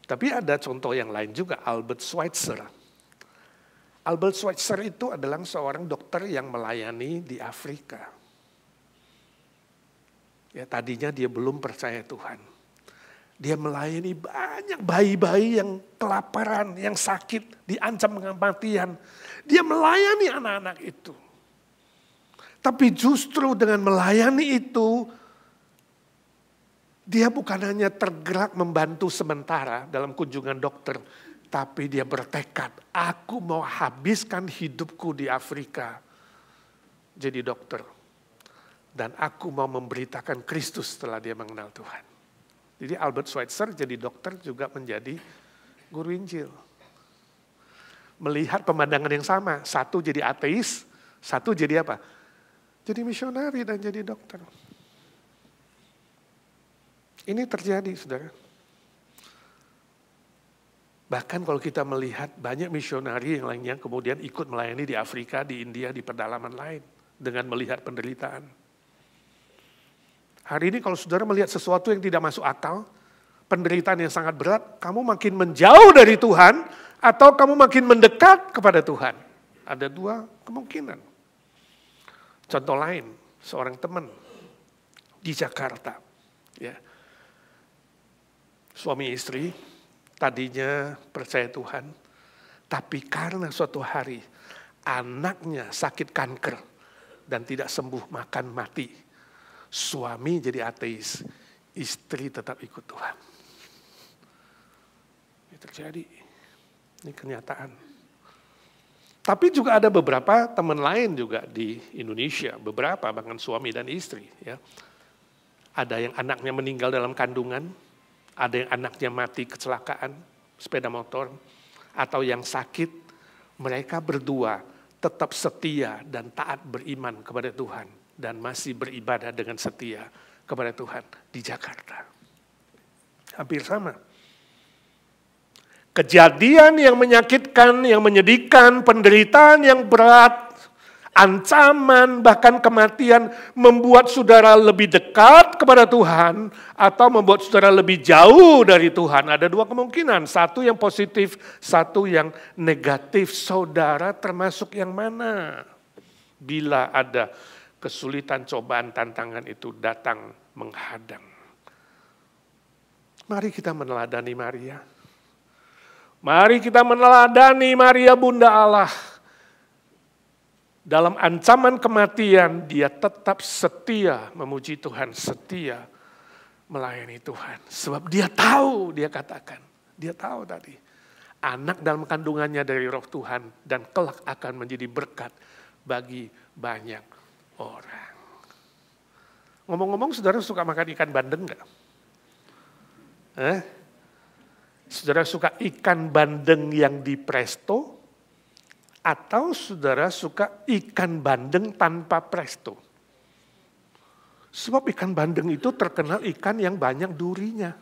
Tapi ada contoh yang lain juga, Albert Schweitzer. Albert Schweitzer itu adalah seorang dokter yang melayani di Afrika. Ya, tadinya dia belum percaya Tuhan. Dia melayani banyak bayi-bayi yang kelaparan, yang sakit, diancam dengan kematian. Dia melayani anak-anak itu. Tapi justru dengan melayani itu, dia bukan hanya tergerak membantu sementara dalam kunjungan dokter, tapi dia bertekad, aku mau habiskan hidupku di Afrika jadi dokter. Dan aku mau memberitakan Kristus setelah dia mengenal Tuhan. Jadi Albert Schweitzer jadi dokter juga menjadi guru Injil. Melihat pemandangan yang sama, satu jadi ateis, satu jadi apa? Jadi misionari dan jadi dokter. Ini terjadi, saudara. Bahkan kalau kita melihat banyak misionari yang lainnya kemudian ikut melayani di Afrika, di India, di pedalaman lain. Dengan melihat penderitaan. Hari ini kalau saudara melihat sesuatu yang tidak masuk akal, penderitaan yang sangat berat, kamu makin menjauh dari Tuhan atau kamu makin mendekat kepada Tuhan. Ada dua kemungkinan. Contoh lain, seorang teman di Jakarta. Ya. Suami istri tadinya percaya Tuhan, tapi karena suatu hari anaknya sakit kanker dan tidak sembuh, makan mati. Suami jadi ateis, istri tetap ikut Tuhan. Ini terjadi, ini kenyataan. Tapi juga ada beberapa teman lain juga di Indonesia, beberapa bahkan suami dan istri. Ya. Ada yang anaknya meninggal dalam kandungan, ada yang anaknya mati kecelakaan, sepeda motor, atau yang sakit, mereka berdua tetap setia dan taat beriman kepada Tuhan. Dan masih beribadah dengan setia kepada Tuhan di Jakarta. Hampir sama. Kejadian yang menyakitkan, yang menyedihkan, penderitaan yang berat, ancaman, bahkan kematian membuat saudara lebih dekat kepada Tuhan atau membuat saudara lebih jauh dari Tuhan. Ada dua kemungkinan, satu yang positif, satu yang negatif. Saudara termasuk yang mana? Bila ada kesulitan, cobaan, tantangan itu datang menghadang. Mari kita meneladani Maria. Mari kita meneladani Maria Bunda Allah. Dalam ancaman kematian, dia tetap setia memuji Tuhan, setia melayani Tuhan. Sebab dia tahu, dia katakan. Dia tahu tadi. Anak dalam kandungannya dari roh Tuhan dan kelak akan menjadi berkat bagi banyak orang. Ngomong-ngomong, saudara suka makan ikan bandeng nggak? Saudara suka ikan bandeng yang di presto? Atau saudara suka ikan bandeng tanpa presto? Sebab ikan bandeng itu terkenal ikan yang banyak durinya.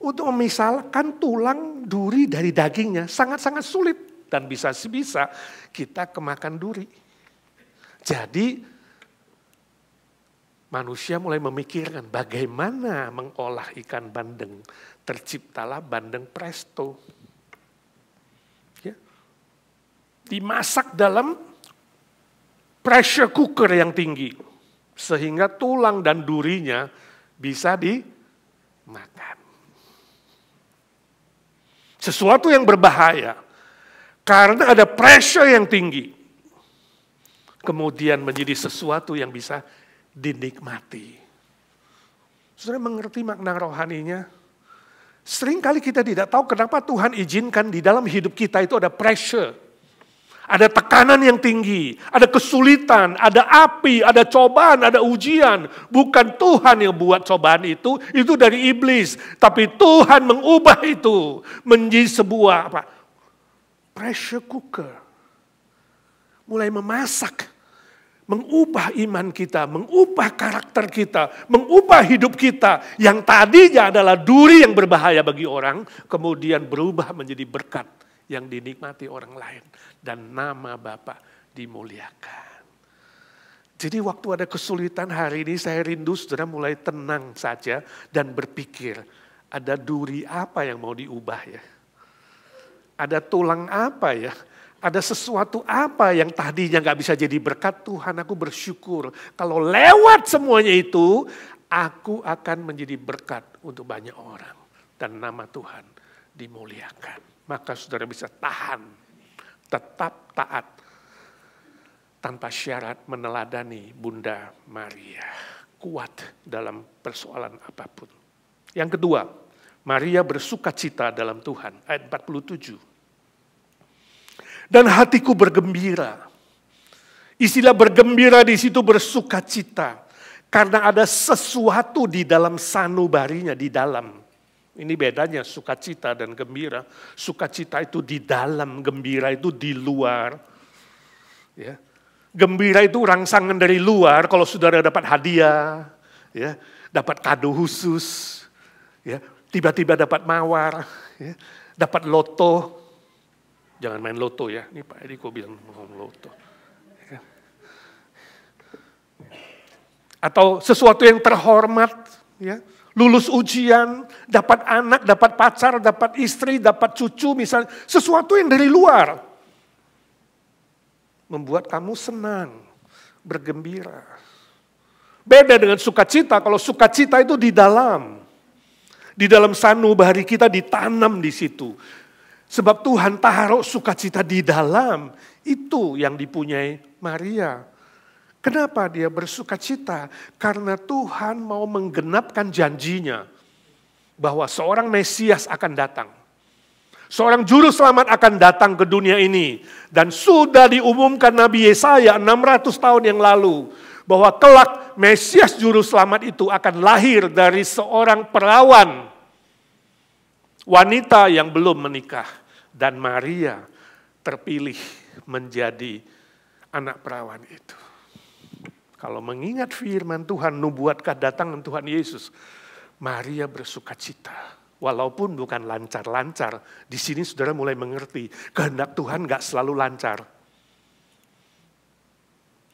Untuk memisahkan tulang duri dari dagingnya sangat-sangat sulit. Dan bisa-bisa kita kemakan duri. Jadi manusia mulai memikirkan bagaimana mengolah ikan bandeng. Terciptalah bandeng presto. Ya. Dimasak dalam pressure cooker yang tinggi. Sehingga tulang dan durinya bisa dimakan. Sesuatu yang berbahaya. Karena ada pressure yang tinggi. Kemudian menjadi sesuatu yang bisa dinikmati. Saudara mengerti makna rohaninya? Seringkali kita tidak tahu kenapa Tuhan izinkan di dalam hidup kita itu ada pressure. Ada tekanan yang tinggi, ada kesulitan, ada api, ada cobaan, ada ujian. Bukan Tuhan yang buat cobaan itu dari iblis. Tapi Tuhan mengubah itu menjadi sebuah pressure cooker. Mulai memasak. Mengubah iman kita, mengubah karakter kita, mengubah hidup kita. Yang tadinya adalah duri yang berbahaya bagi orang, kemudian berubah menjadi berkat yang dinikmati orang lain. Dan nama Bapa dimuliakan. Jadi waktu ada kesulitan hari ini saya rindu saudara mulai tenang saja dan berpikir, ada duri apa yang mau diubah ya? Ada tulang apa ya? Ada sesuatu apa yang tadinya gak bisa jadi berkat, Tuhan aku bersyukur. Kalau lewat semuanya itu, aku akan menjadi berkat untuk banyak orang. Dan nama Tuhan dimuliakan. Maka saudara bisa tahan, tetap taat. Tanpa syarat meneladani Bunda Maria. Kuat dalam persoalan apapun. Yang kedua, Maria bersukacita dalam Tuhan. Ayat 47. Dan hatiku bergembira. Istilah bergembira di situ bersukacita. Karena ada sesuatu di dalam sanubarinya, di dalam. Ini bedanya sukacita dan gembira. Sukacita itu di dalam, gembira itu di luar. Ya. Gembira itu rangsangan dari luar, kalau saudara dapat hadiah, ya, dapat kado khusus, ya, tiba-tiba dapat mawar, ya, dapat loto. Jangan main loto ya, ini Pak Eriko bilang loto. Atau sesuatu yang terhormat, ya, lulus ujian, dapat anak, dapat pacar, dapat istri, dapat cucu, misalnya sesuatu yang dari luar. Membuat kamu senang, bergembira. Beda dengan sukacita, kalau sukacita itu di dalam. Di dalam sanubari kita ditanam di situ. Sebab Tuhan taruh sukacita di dalam, itu yang dipunyai Maria. Kenapa dia bersukacita? Karena Tuhan mau menggenapkan janjinya bahwa seorang Mesias akan datang. Seorang juru selamat akan datang ke dunia ini. Dan sudah diumumkan Nabi Yesaya 600 tahun yang lalu. Bahwa kelak Mesias juru selamat itu akan lahir dari seorang perawan. Wanita yang belum menikah. Dan Maria terpilih menjadi anak perawan itu. Kalau mengingat firman Tuhan, nubuat kedatangan Tuhan Yesus. Maria bersukacita. Walaupun bukan lancar-lancar. Di sini saudara mulai mengerti. Kehendak Tuhan gak selalu lancar.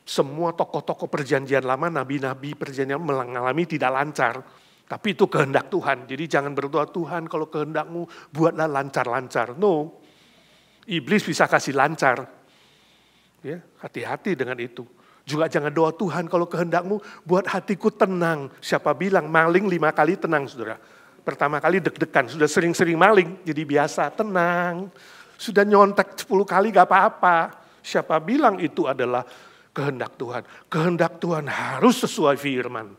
Semua tokoh-tokoh perjanjian lama, nabi-nabi perjanjian mengalami tidak lancar. Tapi itu kehendak Tuhan. Jadi jangan berdoa, Tuhan kalau kehendakmu buatlah lancar-lancar. No. Iblis bisa kasih lancar. Ya, hati-hati dengan itu. Juga jangan doa, Tuhan kalau kehendakmu buat hatiku tenang. Siapa bilang maling 5 kali tenang, saudara. Pertama kali deg-degan, sudah sering-sering maling. Jadi biasa, tenang. Sudah nyontek 10 kali gak apa-apa. Siapa bilang itu adalah kehendak Tuhan. Kehendak Tuhan harus sesuai firman.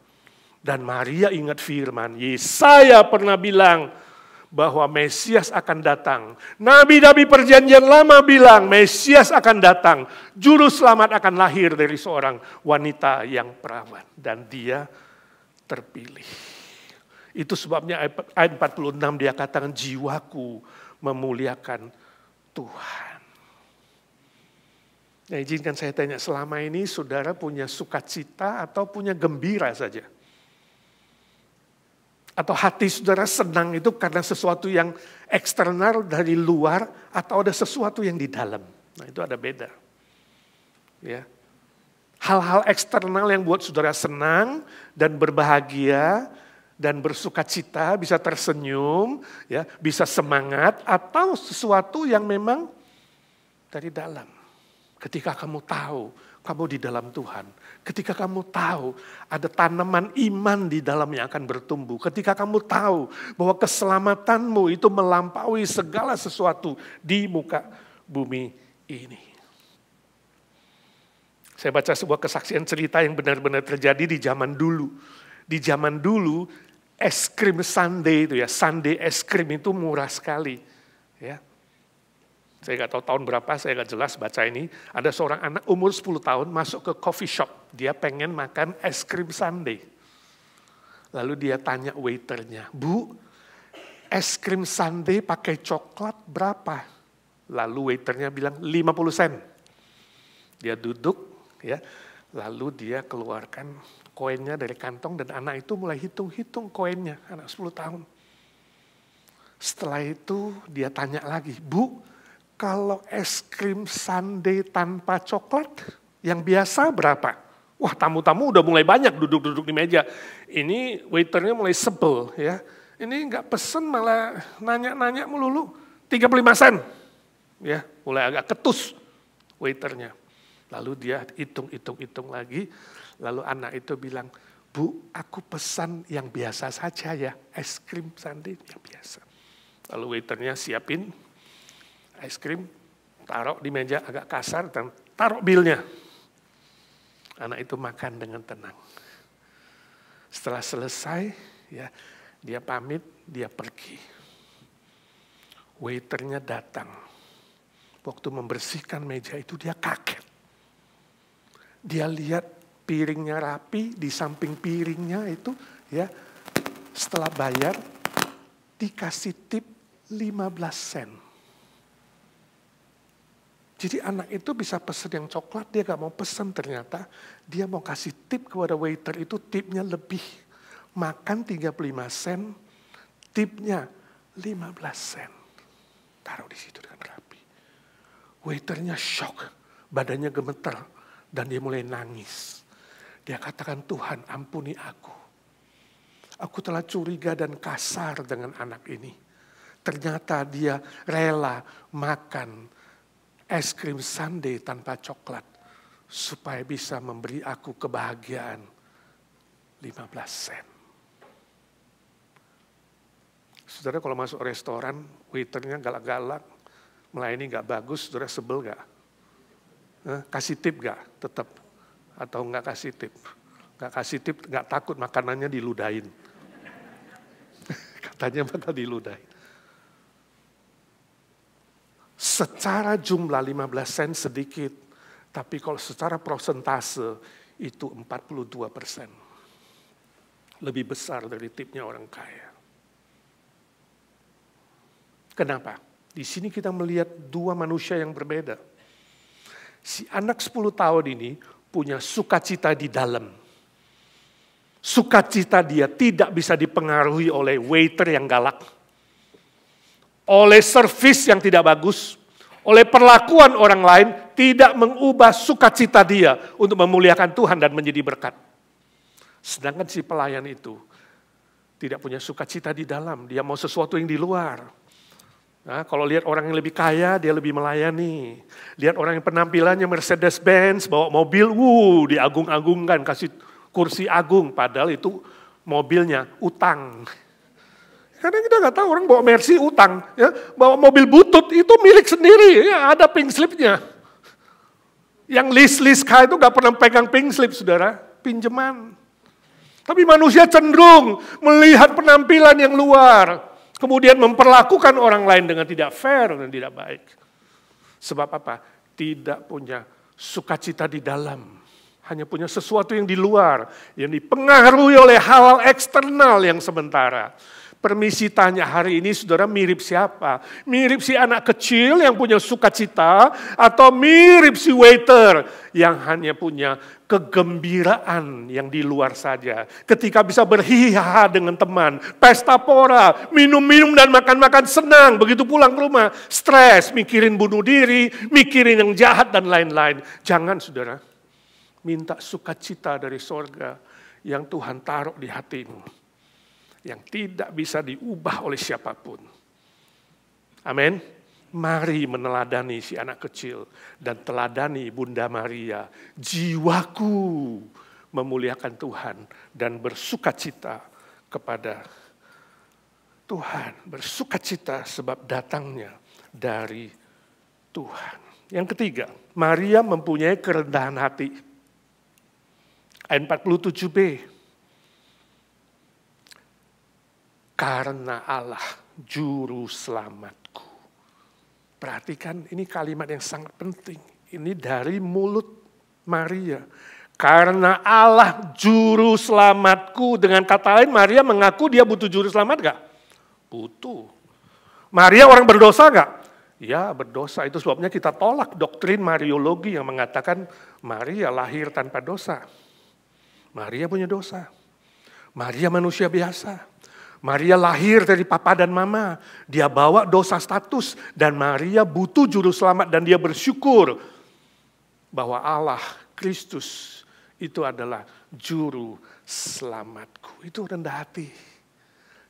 Dan Maria ingat firman, Yesaya pernah bilang bahwa Mesias akan datang. Nabi-nabi perjanjian lama bilang Mesias akan datang. Juru selamat akan lahir dari seorang wanita yang perawan. Dan dia terpilih. Itu sebabnya ayat 46 dia katakan jiwaku memuliakan Tuhan. Nah, izinkan saya tanya, selama ini saudara punya sukacita atau punya gembira saja? Atau hati saudara senang itu karena sesuatu yang eksternal dari luar atau ada sesuatu yang di dalam. Nah itu ada beda. Ya. Hal-hal eksternal yang buat saudara senang dan berbahagia dan bersukacita, bisa tersenyum, ya, bisa semangat, atau sesuatu yang memang dari dalam. Ketika kamu tahu kamu di dalam Tuhan, ketika kamu tahu ada tanaman iman di dalam yang akan bertumbuh, ketika kamu tahu bahwa keselamatanmu itu melampaui segala sesuatu di muka bumi ini. Saya baca sebuah kesaksian cerita yang benar-benar terjadi di zaman dulu. Di zaman dulu, es krim sundae itu ya, sundae es krim itu murah sekali. Ya. Saya nggak tahu tahun berapa, saya nggak jelas baca ini. Ada seorang anak umur 10 tahun masuk ke coffee shop. Dia pengen makan es krim sundae. Lalu dia tanya waiternya, "Bu, es krim sundae pakai coklat berapa?" Lalu waiternya bilang 50 sen. Dia duduk, ya, lalu dia keluarkan koinnya dari kantong dan anak itu mulai hitung-hitung koinnya, anak 10 tahun. Setelah itu dia tanya lagi, "Bu, kalau es krim sundae tanpa coklat yang biasa berapa?" Wah, tamu-tamu udah mulai banyak duduk-duduk di meja. Ini waiternya mulai sebel, ya. Ini nggak pesen malah nanya-nanya melulu. 35 sen. Ya, mulai agak ketus waiternya. Lalu dia hitung lagi, lalu anak itu bilang, "Bu, aku pesan yang biasa saja ya, es krim sundae yang biasa." Lalu waiternya siapin es krim, taruh di meja agak kasar dan taruh bilnya. Anak itu makan dengan tenang. Setelah selesai, ya, dia pamit, dia pergi. Waiternya datang. Waktu membersihkan meja itu dia kaget. Dia lihat piringnya rapi, di samping piringnya itu, ya, setelah bayar dikasih tip 15 sen. Jadi anak itu bisa pesen yang coklat, dia gak mau pesen ternyata. Dia mau kasih tip kepada waiter itu, tipnya lebih. Makan 35 sen, tipnya 15 sen. Taruh di situ dengan rapi. Waiternya shock, badannya gemeter, dan dia mulai nangis. Dia katakan, "Tuhan, ampuni aku. Aku telah curiga dan kasar dengan anak ini. Ternyata dia rela makan es krim sundae tanpa coklat supaya bisa memberi aku kebahagiaan 15 sen." Saudara kalau masuk restoran, waiternya galak-galak, melayani gak bagus, saudara sebel gak? Kasih tip gak? Tetap. Atau gak kasih tip? Gak kasih tip, gak takut makanannya diludahin. Katanya bakal diludahin. Secara jumlah 15 sen sedikit, tapi kalau secara prosentase itu 42%. Lebih besar dari tipnya orang kaya. Kenapa? Di sini kita melihat dua manusia yang berbeda. Si anak 10 tahun ini punya sukacita di dalam. Sukacita dia tidak bisa dipengaruhi oleh waiter yang galak, oleh servis yang tidak bagus, oleh perlakuan orang lain, tidak mengubah sukacita dia untuk memuliakan Tuhan dan menjadi berkat. Sedangkan si pelayan itu tidak punya sukacita di dalam, dia mau sesuatu yang di luar. Nah, kalau lihat orang yang lebih kaya, dia lebih melayani. Lihat orang yang penampilannya Mercedes-Benz, bawa mobil, diagung-agungkan, kasih kursi agung. Padahal itu mobilnya utang. Karena kita nggak tahu orang bawa Mercy utang, ya, bawa mobil butut itu milik sendiri, ya, ada pink slipnya. Yang list car itu nggak pernah pegang pink slip, saudara, pinjaman. Tapi manusia cenderung melihat penampilan yang luar. Kemudian memperlakukan orang lain dengan tidak fair dan tidak baik. Sebab apa? Tidak punya sukacita di dalam. Hanya punya sesuatu yang di luar. Yang dipengaruhi oleh hal eksternal yang sementara. Permisi tanya, hari ini saudara mirip siapa? Mirip si anak kecil yang punya sukacita, atau mirip si waiter yang hanya punya kegembiraan yang di luar saja. Ketika bisa berhiha dengan teman, pesta pora, minum-minum dan makan-makan senang. Begitu pulang ke rumah, stres, mikirin bunuh diri, mikirin yang jahat dan lain-lain. Jangan saudara, minta sukacita dari sorga yang Tuhan taruh di hatimu. Yang tidak bisa diubah oleh siapapun. Amin. Mari meneladani si anak kecil dan teladani Bunda Maria. Jiwaku memuliakan Tuhan dan bersukacita kepada Tuhan. Bersukacita sebab datangnya dari Tuhan. Yang ketiga, Maria mempunyai kerendahan hati. Ayat 47b. Karena Allah juru selamatku. Perhatikan, ini kalimat yang sangat penting. Ini dari mulut Maria. Karena Allah juru selamatku. Dengan kata lain, Maria mengaku dia butuh juru selamat gak? Butuh. Maria orang berdosa gak? Ya, berdosa. Itu sebabnya kita tolak doktrin Mariologi yang mengatakan Maria lahir tanpa dosa. Maria punya dosa. Maria manusia biasa. Maria lahir dari papa dan mama. Dia bawa dosa status. Dan Maria butuh juru selamat. Dan dia bersyukur bahwa Allah, Kristus, itu adalah juru selamatku. Itu rendah hati.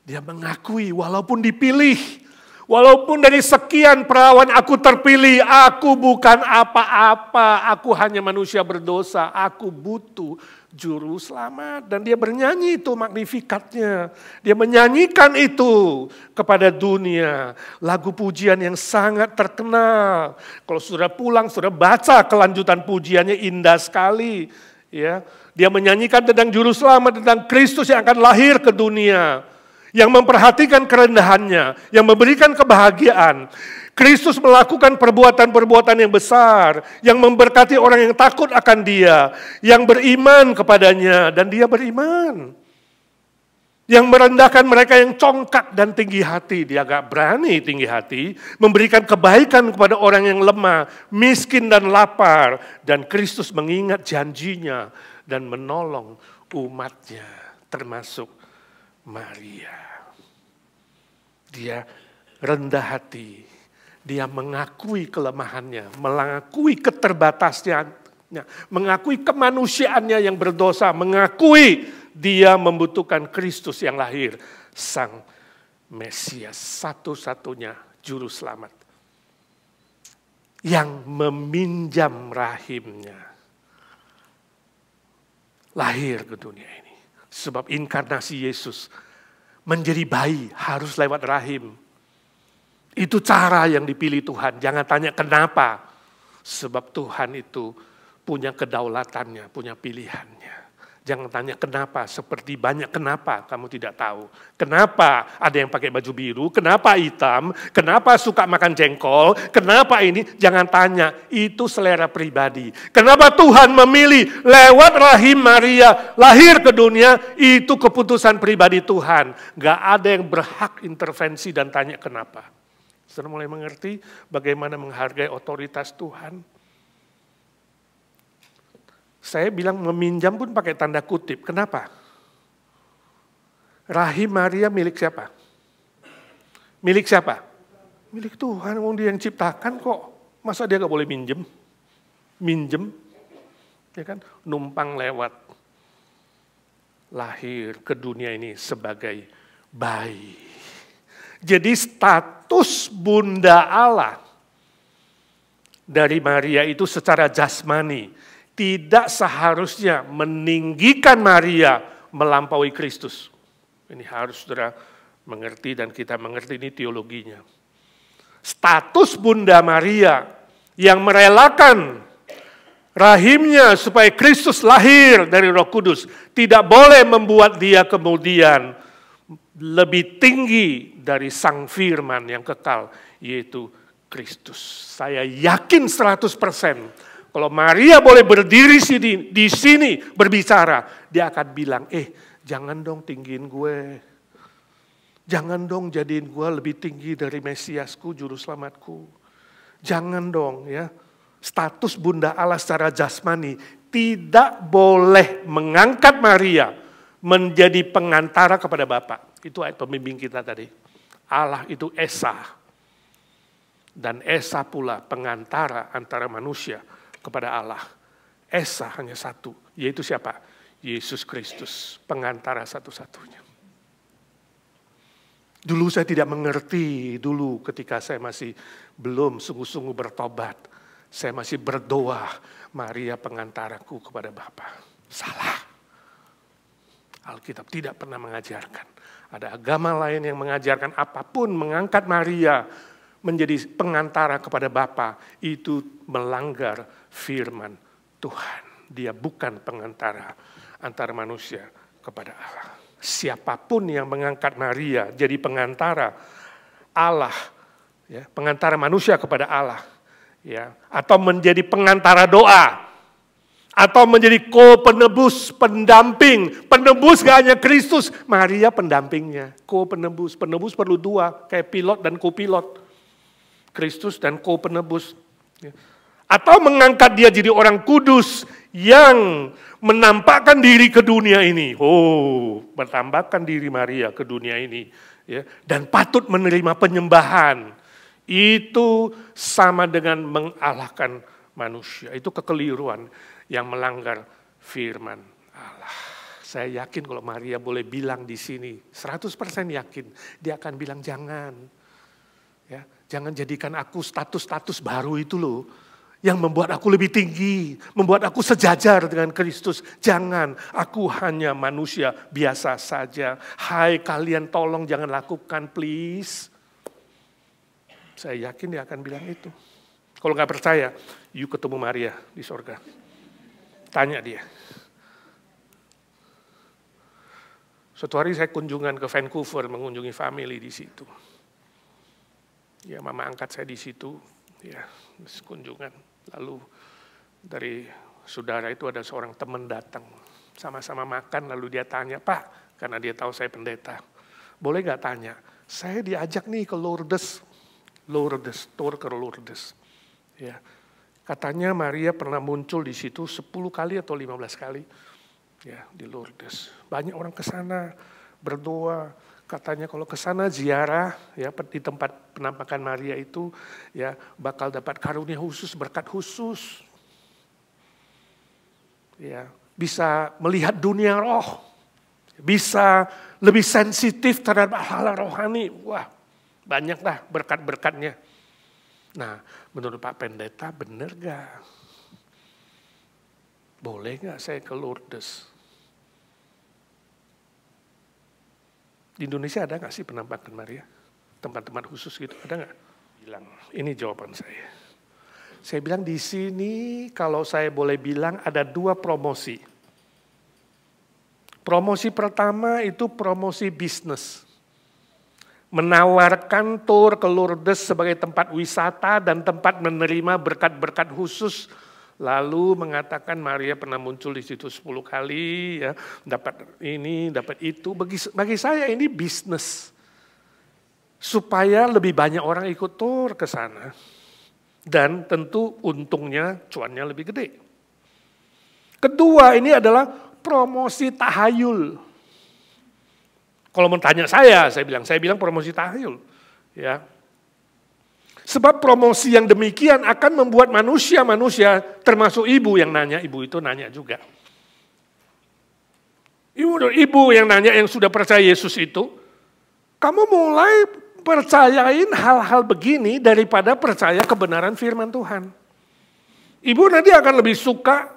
Dia mengakui walaupun dipilih. Walaupun dari sekian perawan aku terpilih. Aku bukan apa-apa. Aku hanya manusia berdosa. Aku butuh juru selamat. Dan dia bernyanyi itu magnifikatnya. Dia menyanyikan itu kepada dunia. Lagu pujian yang sangat terkenal. Kalau saudara pulang, saudara baca kelanjutan pujiannya indah sekali. Ya, dia menyanyikan tentang juru selamat, tentang Kristus yang akan lahir ke dunia. Yang memperhatikan kerendahannya, yang memberikan kebahagiaan. Kristus melakukan perbuatan-perbuatan yang besar, yang memberkati orang yang takut akan dia, yang beriman kepadanya, dan dia beriman. Yang merendahkan mereka yang congkak dan tinggi hati, dia agak berani tinggi hati, memberikan kebaikan kepada orang yang lemah, miskin dan lapar, dan Kristus mengingat janjinya dan menolong umatnya, termasuk Maria. Dia rendah hati. Dia mengakui kelemahannya, mengakui keterbatasannya, mengakui kemanusiaannya yang berdosa, mengakui dia membutuhkan Kristus yang lahir, Sang Mesias, satu-satunya juru selamat. Yang meminjam rahimnya. Lahir ke dunia ini. Sebab inkarnasi Yesus menjadi bayi harus lewat rahim. Itu cara yang dipilih Tuhan. Jangan tanya kenapa. Sebab Tuhan itu punya kedaulatannya, punya pilihannya. Jangan tanya kenapa, seperti banyak kenapa kamu tidak tahu. Kenapa ada yang pakai baju biru, kenapa hitam, kenapa suka makan jengkol, kenapa ini, jangan tanya, itu selera pribadi. Kenapa Tuhan memilih lewat rahim Maria lahir ke dunia, itu keputusan pribadi Tuhan. Gak ada yang berhak intervensi dan tanya kenapa. Sudah mulai mengerti bagaimana menghargai otoritas Tuhan? Saya bilang meminjam pun pakai tanda kutip. Kenapa? Rahim Maria milik siapa? Milik siapa? Milik Tuhan. Dia yang ciptakan kok. Masa dia gak boleh minjem? Minjem. Ya kan? Numpang lewat. Lahir ke dunia ini sebagai bayi. Jadi status Bunda Allah dari Maria itu secara jasmani tidak seharusnya meninggikan Maria melampaui Kristus. Ini harus saudara mengerti dan kita mengerti ini teologinya. Status Bunda Maria yang merelakan rahimnya supaya Kristus lahir dari Roh Kudus tidak boleh membuat dia kemudian lebih tinggi dari Sang Firman yang kekal, yaitu Kristus. Saya yakin 100%. Kalau Maria boleh berdiri di sini berbicara, dia akan bilang, jangan dong tinggiin gue. Jangan dong jadiin gue lebih tinggi dari Mesiasku, Juru Selamatku. Jangan dong ya. Status Bunda Allah secara jasmani tidak boleh mengangkat Maria menjadi pengantara kepada Bapa. Itu ayat pembimbing kita tadi. Allah itu Esa. Dan Esa pula pengantara antara manusia kepada Allah. esa hanya satu, yaitu siapa? Yesus Kristus, pengantara satu-satunya. Dulu saya tidak mengerti, dulu ketika saya masih belum sungguh-sungguh bertobat, saya masih berdoa, Maria pengantaraku kepada Bapa. Salah. Alkitab tidak pernah mengajarkan. Ada agama lain yang mengajarkan apapun mengangkat Maria menjadi pengantara kepada Bapa, itu melanggar firman Tuhan. Dia bukan pengantara antara manusia kepada Allah. Siapapun yang mengangkat Maria jadi pengantara Allah, ya, pengantara manusia kepada Allah, ya, atau menjadi pengantara doa, atau menjadi co-penebus, pendamping. Penebus gak hanya Kristus, Maria pendampingnya. Co-penebus, penebus perlu dua, kayak pilot dan co-pilot. Kristus dan co-penebus. Atau mengangkat dia jadi orang kudus yang menampakkan diri ke dunia ini. Oh, menampakkan diri Maria ke dunia ini, ya, dan patut menerima penyembahan. Itu sama dengan mengalahkan manusia. Itu kekeliruan yang melanggar firman Allah. Saya yakin kalau Maria boleh bilang di sini, 100% yakin, dia akan bilang jangan. Ya, jangan jadikan aku status-status baru itu loh, yang membuat aku lebih tinggi, membuat aku sejajar dengan Kristus. Jangan, aku hanya manusia biasa saja. Hai kalian, tolong jangan lakukan, please. Saya yakin dia akan bilang itu. Kalau nggak percaya, you ketemu Maria di sorga. Tanya dia. Suatu hari saya kunjungan ke Vancouver, mengunjungi family di situ. Ya, mama angkat saya di situ, ya, kunjungan. Lalu dari saudara itu ada seorang teman datang, sama-sama makan, lalu dia tanya, Pak, karena dia tahu saya pendeta, boleh nggak tanya? Saya diajak nih ke Lourdes, tour ke Lourdes. Ya, katanya Maria pernah muncul di situ 10 kali atau 15 kali, ya, di Lourdes. Banyak orang ke sana berdoa. Katanya kalau ke sana ziarah, ya, di tempat penampakan Maria itu, ya, bakal dapat karunia khusus, berkat khusus. Ya, bisa melihat dunia roh, bisa lebih sensitif terhadap hal rohani. Wah, banyaklah berkat-berkatnya. Nah, menurut Pak Pendeta benar gak? Boleh gak saya ke Lourdes? Di Indonesia ada nggak sih penampakan Maria? Tempat-tempat khusus gitu, ada nggak? Bilang, ini jawaban saya. Saya bilang di sini kalau saya boleh bilang ada 2 promosi. Promosi pertama itu promosi bisnis. Menawarkan tour ke Lourdes sebagai tempat wisata dan tempat menerima berkat-berkat khusus. Lalu mengatakan Maria pernah muncul di situ 10 kali, ya, dapat ini, dapat itu. Bagi saya ini bisnis. Supaya lebih banyak orang ikut tur ke sana. Dan tentu untungnya, cuannya lebih gede. Kedua, ini adalah promosi tahayul. Kalau mau tanya saya bilang promosi tahayul. Ya. Sebab promosi yang demikian akan membuat manusia-manusia, termasuk ibu yang nanya, ibu itu nanya juga. Ibu yang nanya yang sudah percaya Yesus itu, kamu mulai percayain hal-hal begini daripada percaya kebenaran firman Tuhan. Ibu nanti akan lebih suka,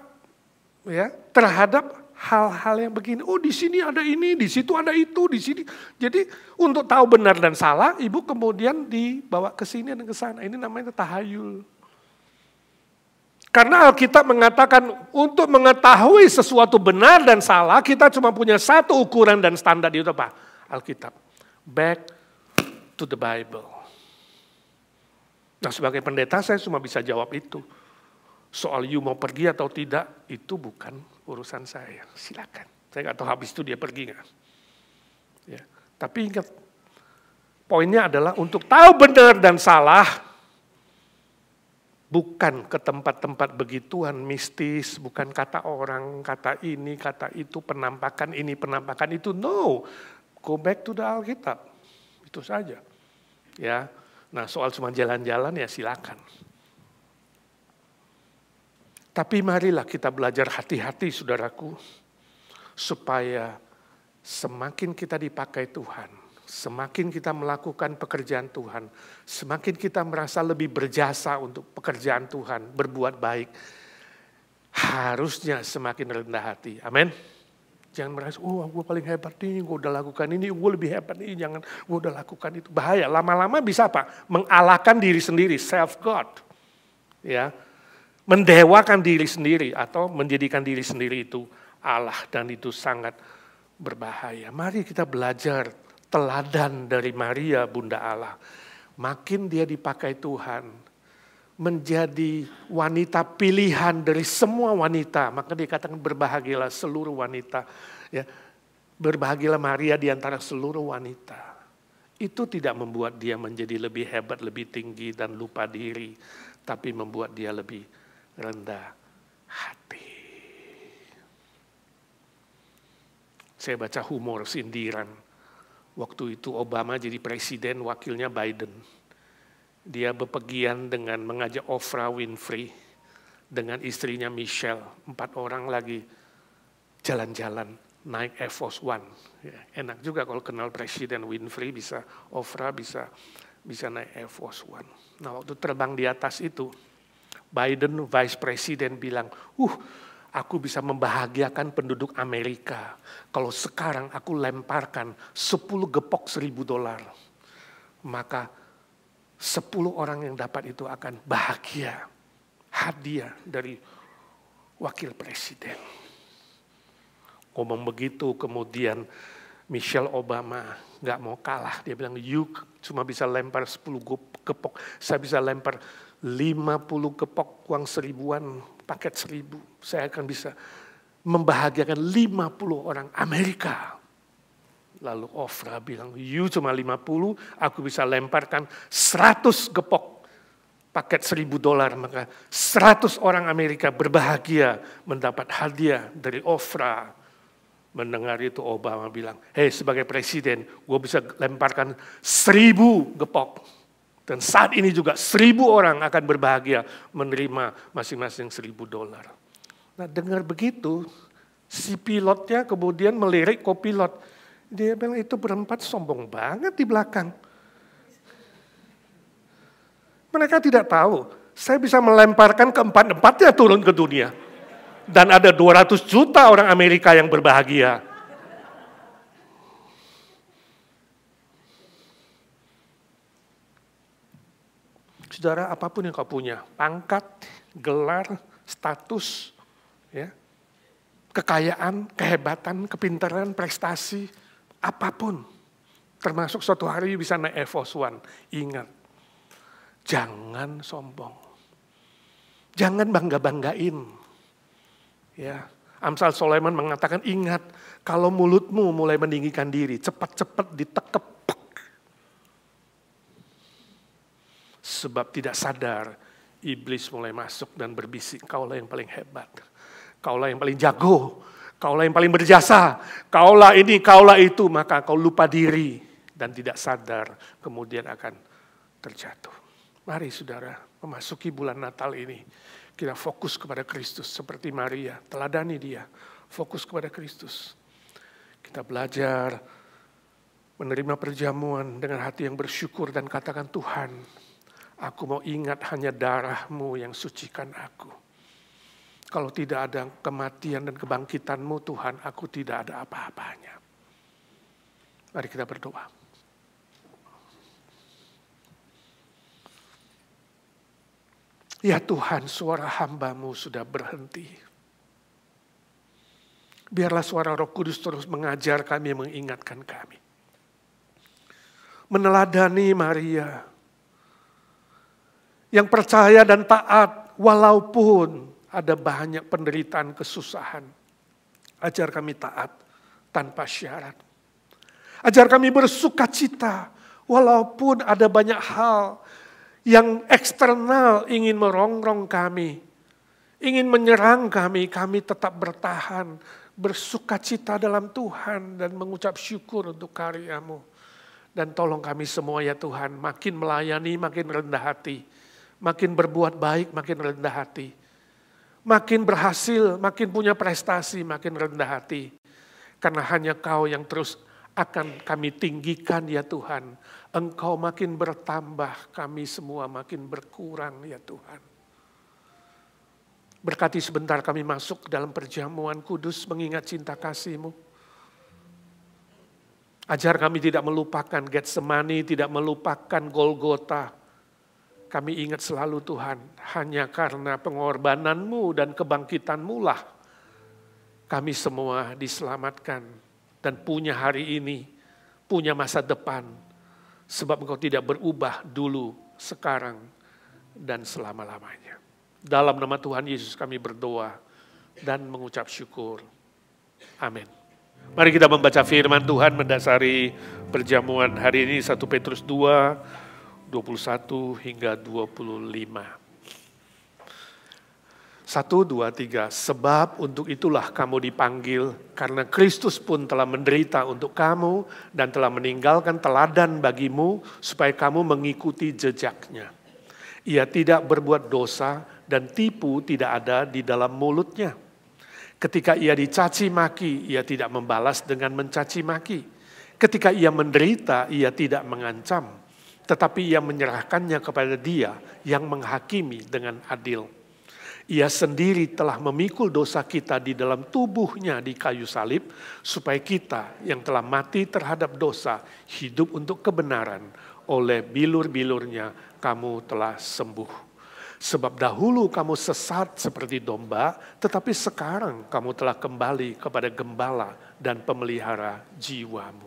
ya, terhadap hal-hal yang begini. Oh, di sini ada ini, di situ ada itu, di sini. Jadi untuk tahu benar dan salah, ibu kemudian dibawa ke sini dan ke sana. Ini namanya tahayul. Karena Alkitab mengatakan untuk mengetahui sesuatu benar dan salah, kita cuma punya satu ukuran dan standar, itu apa? Alkitab. Back to the Bible. Nah, sebagai pendeta saya cuma bisa jawab itu. Soal you mau pergi atau tidak, itu bukan urusan saya. Silakan. Saya nggak tahu habis itu dia pergi nggak. Ya. Tapi ingat, poinnya adalah untuk tahu benar dan salah, bukan ke tempat-tempat begituan mistis, bukan kata orang, kata ini, kata itu, penampakan ini, penampakan itu. No, go back to the Alkitab. Itu saja. Ya. Nah, soal cuma jalan-jalan ya silakan. Tapi marilah kita belajar hati-hati saudaraku, supaya semakin kita dipakai Tuhan, semakin kita melakukan pekerjaan Tuhan, semakin kita merasa lebih berjasa untuk pekerjaan Tuhan, berbuat baik, harusnya semakin rendah hati. Amin. Jangan merasa, oh gue paling hebat nih, gue udah lakukan ini, gue lebih hebat nih, jangan gue udah lakukan itu. Bahaya, lama-lama bisa apa? Mengalahkan diri sendiri, self-God. Ya, mendewakan diri sendiri atau menjadikan diri sendiri itu Allah, dan itu sangat berbahaya. Mari kita belajar teladan dari Maria Bunda Allah. Makin dia dipakai Tuhan, menjadi wanita pilihan dari semua wanita. Maka dikatakan berbahagialah seluruh wanita. Ya, berbahagialah Maria di antara seluruh wanita. Itu tidak membuat dia menjadi lebih hebat, lebih tinggi dan lupa diri. Tapi membuat dia lebih rendah hati. Saya baca humor sindiran. Waktu itu Obama jadi presiden, wakilnya Biden. Dia bepergian dengan mengajak Oprah Winfrey dengan istrinya Michelle. 4 orang lagi jalan-jalan naik Air Force One. Ya, enak juga kalau kenal Presiden Winfrey, bisa Oprah bisa naik Air Force One. Nah waktu terbang di atas itu, Biden Vice President bilang, aku bisa membahagiakan penduduk Amerika kalau sekarang aku lemparkan 10 gepok $1.000. Maka 10 orang yang dapat itu akan bahagia. Hadiah dari wakil presiden. Ngomong begitu, kemudian Michelle Obama gak mau kalah. Dia bilang, you cuma bisa lempar 10 gepok. Saya bisa lempar 50 gepok uang 1000-an, paket 1000. Saya akan bisa membahagiakan 50 orang Amerika. Lalu Oprah bilang, you cuma 50, aku bisa lemparkan 100 gepok paket $1.000. Maka 100 orang Amerika berbahagia mendapat hadiah dari Oprah. Mendengar itu Obama bilang, sebagai presiden, gue bisa lemparkan 1000 gepok. Dan saat ini juga 1000 orang akan berbahagia menerima masing-masing $1.000. Nah dengar begitu, si pilotnya kemudian melirik kopilot. Dia bilang itu berempat sombong banget di belakang. Mereka tidak tahu, saya bisa melemparkan keempat-empatnya turun ke dunia. Dan ada 200 juta orang Amerika yang berbahagia. Saudara, apapun yang kau punya, pangkat, gelar, status, ya, kekayaan, kehebatan, kepintaran, prestasi, apapun, termasuk suatu hari bisa naik Air Force One. Ingat, jangan sombong. Jangan bangga-banggain. Ya, Amsal Sulaiman mengatakan, ingat, kalau mulutmu mulai meninggikan diri, cepat-cepat ditekep. Sebab tidak sadar, iblis mulai masuk dan berbisik, kaulah yang paling hebat. Kaulah yang paling jago. Kaulah yang paling berjasa, kaulah ini, kaulah itu, maka kau lupa diri dan tidak sadar kemudian akan terjatuh. Mari saudara, memasuki bulan Natal ini, kita fokus kepada Kristus seperti Maria, teladani dia, fokus kepada Kristus. Kita belajar menerima perjamuan dengan hati yang bersyukur dan katakan, Tuhan, aku mau ingat hanya darah-Mu yang sucikan aku. Kalau tidak ada kematian dan kebangkitan-Mu Tuhan, aku tidak ada apa-apanya. Mari kita berdoa. Ya Tuhan, suara hamba-Mu sudah berhenti. Biarlah suara Roh Kudus terus mengajar kami, mengingatkan kami. Meneladani Maria, yang percaya dan taat walaupun ada banyak penderitaan, kesusahan. Ajar kami taat tanpa syarat. Ajar kami bersuka cita walaupun ada banyak hal yang eksternal ingin merongrong kami. Ingin menyerang kami, kami tetap bertahan. Bersuka cita dalam Tuhan dan mengucap syukur untuk karya-Mu. Dan tolong kami semua ya Tuhan, makin melayani, makin rendah hati. Makin berbuat baik, makin rendah hati. makin berhasil, makin punya prestasi, makin rendah hati. Karena hanya Kau yang terus akan kami tinggikan ya Tuhan. Engkau makin bertambah, kami semua makin berkurang ya Tuhan. Berkati sebentar kami masuk dalam perjamuan kudus mengingat cinta kasih-Mu. Ajar kami tidak melupakan Getsemani, tidak melupakan Golgota. Kami ingat selalu Tuhan, hanya karena pengorbanan-Mu dan kebangkitan-Mu lah kami semua diselamatkan dan punya hari ini, punya masa depan. Sebab Engkau tidak berubah dulu, sekarang, dan selama-lamanya. Dalam nama Tuhan Yesus kami berdoa dan mengucap syukur. Amin. Mari kita membaca firman Tuhan mendasari perjamuan hari ini 1 Petrus 2, 21 hingga 25. 1, 2, 3. Sebab untuk itulah kamu dipanggil, karena Kristus pun telah menderita untuk kamu dan telah meninggalkan teladan bagimu supaya kamu mengikuti jejaknya. Ia tidak berbuat dosa dan tipu tidak ada di dalam mulutnya. Ketika ia dicaci maki, ia tidak membalas dengan mencaci maki. Ketika ia menderita, ia tidak mengancam, tetapi ia menyerahkannya kepada Dia yang menghakimi dengan adil. Ia sendiri telah memikul dosa kita di dalam tubuhnya di kayu salib, supaya kita yang telah mati terhadap dosa, hidup untuk kebenaran. Oleh bilur-bilurnya kamu telah sembuh. Sebab dahulu kamu sesat seperti domba, tetapi sekarang kamu telah kembali kepada gembala dan pemelihara jiwamu.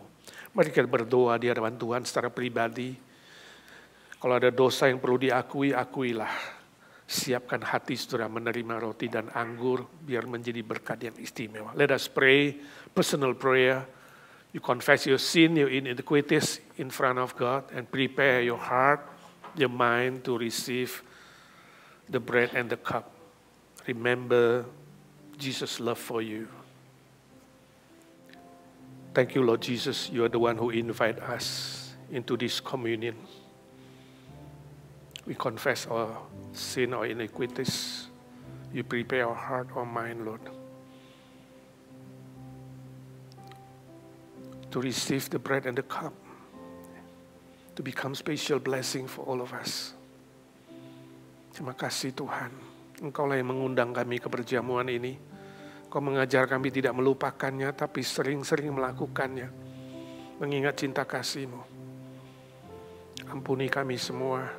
Mari kita berdoa di hadapan Tuhan secara pribadi. Kalau ada dosa yang perlu diakui, akuilah. Siapkan hati saudara menerima roti dan anggur, biar menjadi berkat yang istimewa. Let us pray, personal prayer. You confess your sin, your iniquities in front of God, and prepare your heart, your mind to receive the bread and the cup. Remember Jesus' love for you. Thank you, Lord Jesus. You are the one who invite us into this communion. We confess our sin, our iniquities. You prepare our heart, our mind, Lord, to receive the bread and the cup, to become special blessing for all of us. Terima kasih Tuhan, Engkaulah yang mengundang kami ke perjamuan ini. Engkau mengajar kami tidak melupakannya, tapi sering-sering melakukannya. Mengingat cinta kasih-Mu. Ampuni kami semua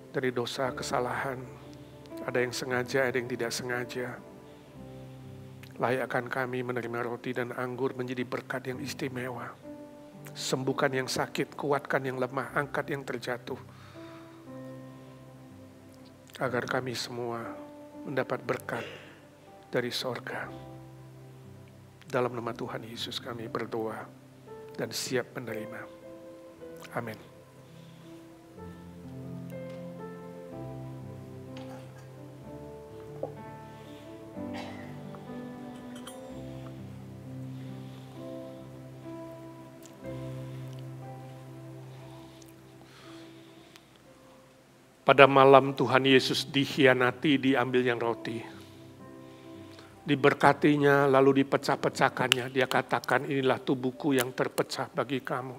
dari dosa, kesalahan. Ada yang sengaja, ada yang tidak sengaja. Layakkan kami menerima roti dan anggur menjadi berkat yang istimewa. Sembuhkan yang sakit, kuatkan yang lemah, angkat yang terjatuh. Agar kami semua mendapat berkat dari sorga. Dalam nama Tuhan Yesus kami berdoa dan siap menerima. Amin. Pada malam Tuhan Yesus dikhianati, diambilnya roti. Diberkatinya lalu dipecah-pecahkannya. Dia katakan, inilah tubuhku yang terpecah bagi kamu.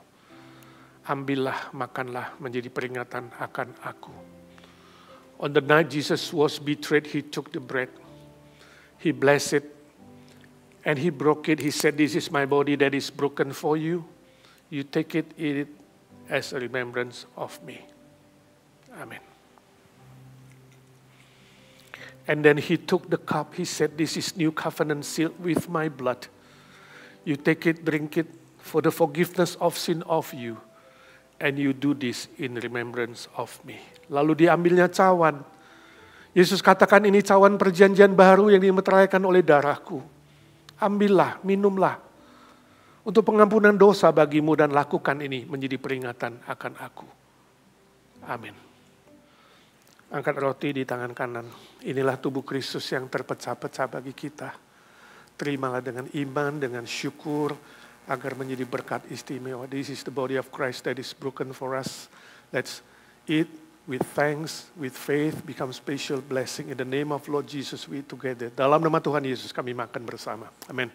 Ambillah, makanlah menjadi peringatan akan aku. On the night Jesus was betrayed, he took the bread. He blessed it and he broke it. He said, this is my body that is broken for you. You take it, eat it as a remembrance of me. Amen. And then he took the cup. He said, this is new covenant sealed with my blood. You take it, drink it for the forgiveness of sin of you. And you do this in remembrance of me. Lalu diambilnya cawan. Yesus katakan ini cawan perjanjian baru yang dimeteraikan oleh darahku. Ambillah, minumlah. Untuk pengampunan dosa bagimu dan lakukan ini menjadi peringatan akan aku. Amin. Angkat roti di tangan kanan. Inilah tubuh Kristus yang terpecah-pecah bagi kita. Terimalah dengan iman, dengan syukur, agar menjadi berkat istimewa. This is the body of Christ that is broken for us. Let's eat with thanks, with faith, become special blessing. In the name of Lord Jesus, we together. Dalam nama Tuhan Yesus kami makan bersama. Amin.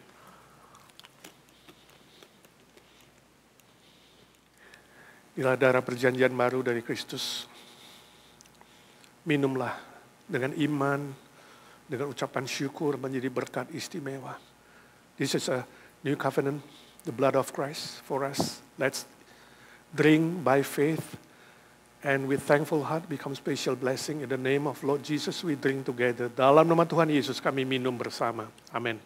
Inilah darah perjanjian baru dari Kristus. Minumlah dengan iman, dengan ucapan syukur menjadi berkat istimewa. This is a new covenant, the blood of Christ for us. Let's drink by faith and with thankful heart become special blessing. In the name of Lord Jesus we drink together. Dalam nama Tuhan Yesus kami minum bersama. Amin.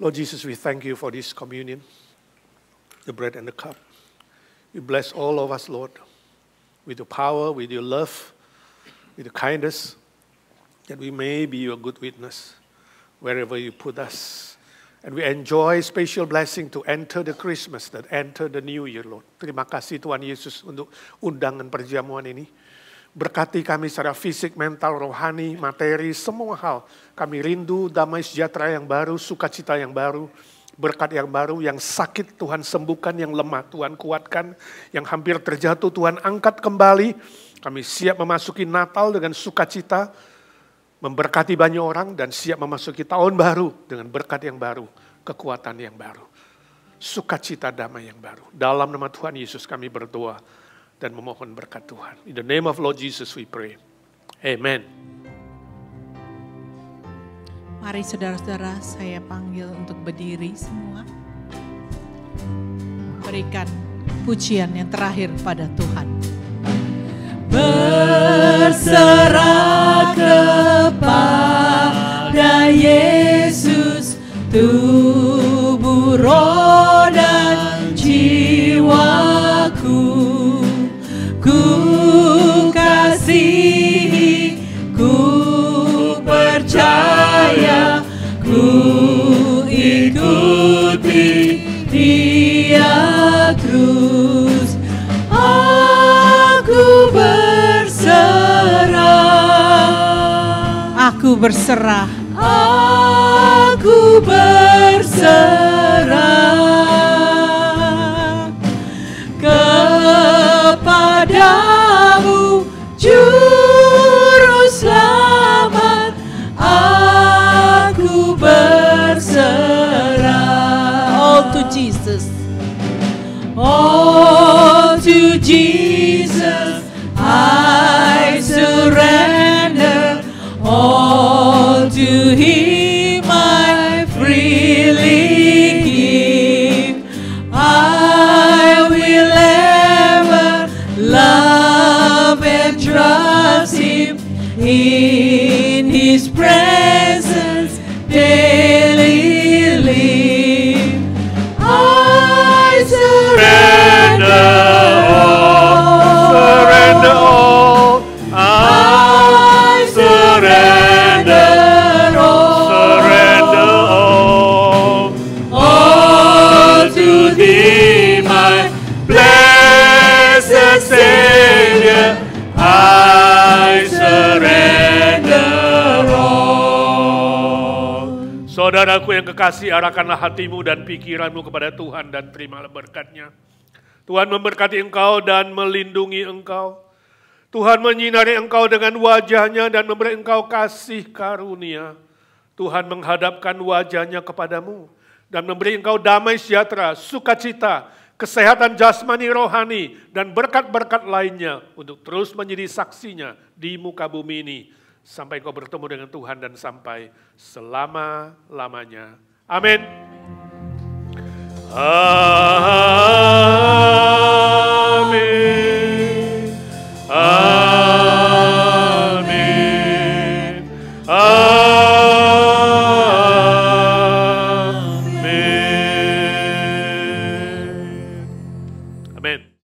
Lord Jesus, we thank you for this communion, the bread and the cup. You bless all of us, Lord, with your power, with your love, with your kindness, that we may be your good witness wherever you put us. And we enjoy special blessing to enter the Christmas, that enter the New Year, Lord. Terima kasih Tuhan Yesus untuk undangan perjamuan ini. Berkati kami secara fisik, mental, rohani, materi, semua hal. Kami rindu damai sejahtera yang baru, sukacita yang baru, berkat yang baru, yang sakit Tuhan sembuhkan, yang lemah Tuhan kuatkan, yang hampir terjatuh Tuhan angkat kembali. Kami siap memasuki Natal dengan sukacita, memberkati banyak orang, dan siap memasuki tahun baru dengan berkat yang baru, kekuatan yang baru, sukacita damai yang baru. Dalam nama Tuhan Yesus kami berdoa dan memohon berkat Tuhan. In the name of Lord Jesus we pray. Amen. Mari saudara-saudara, saya panggil untuk berdiri semua. Berikan pujian yang terakhir pada Tuhan. Berserah kepada Yesus, tubuh, roh, dan jiwaku. Ku kasihi, ku percaya, ku ikuti Dia terus. Aku berserah. Aku berserah. Aku berserah kepadamu, Juru Selamat. Aku berserah. All to Jesus. All to Jesus I surrender. All to Him I freely give. I will ever love and trust Him, in His presence daily live. I surrender all. Surrender all. I surrender all. Surrender all. All to Thee, my blessed Savior. I surrender all. Saudaraku yang kekasih, arahkanlah hatimu dan pikiranmu kepada Tuhan dan terimalah berkat-Nya. Tuhan memberkati engkau dan melindungi engkau. Tuhan menyinari engkau dengan wajah-Nya dan memberi engkau kasih karunia. Tuhan menghadapkan wajah-Nya kepadamu dan memberi engkau damai sejahtera, sukacita, kesehatan jasmani rohani, dan berkat-berkat lainnya untuk terus menjadi saksinya di muka bumi ini. Sampai kau bertemu dengan Tuhan dan sampai selama-lamanya. Amin.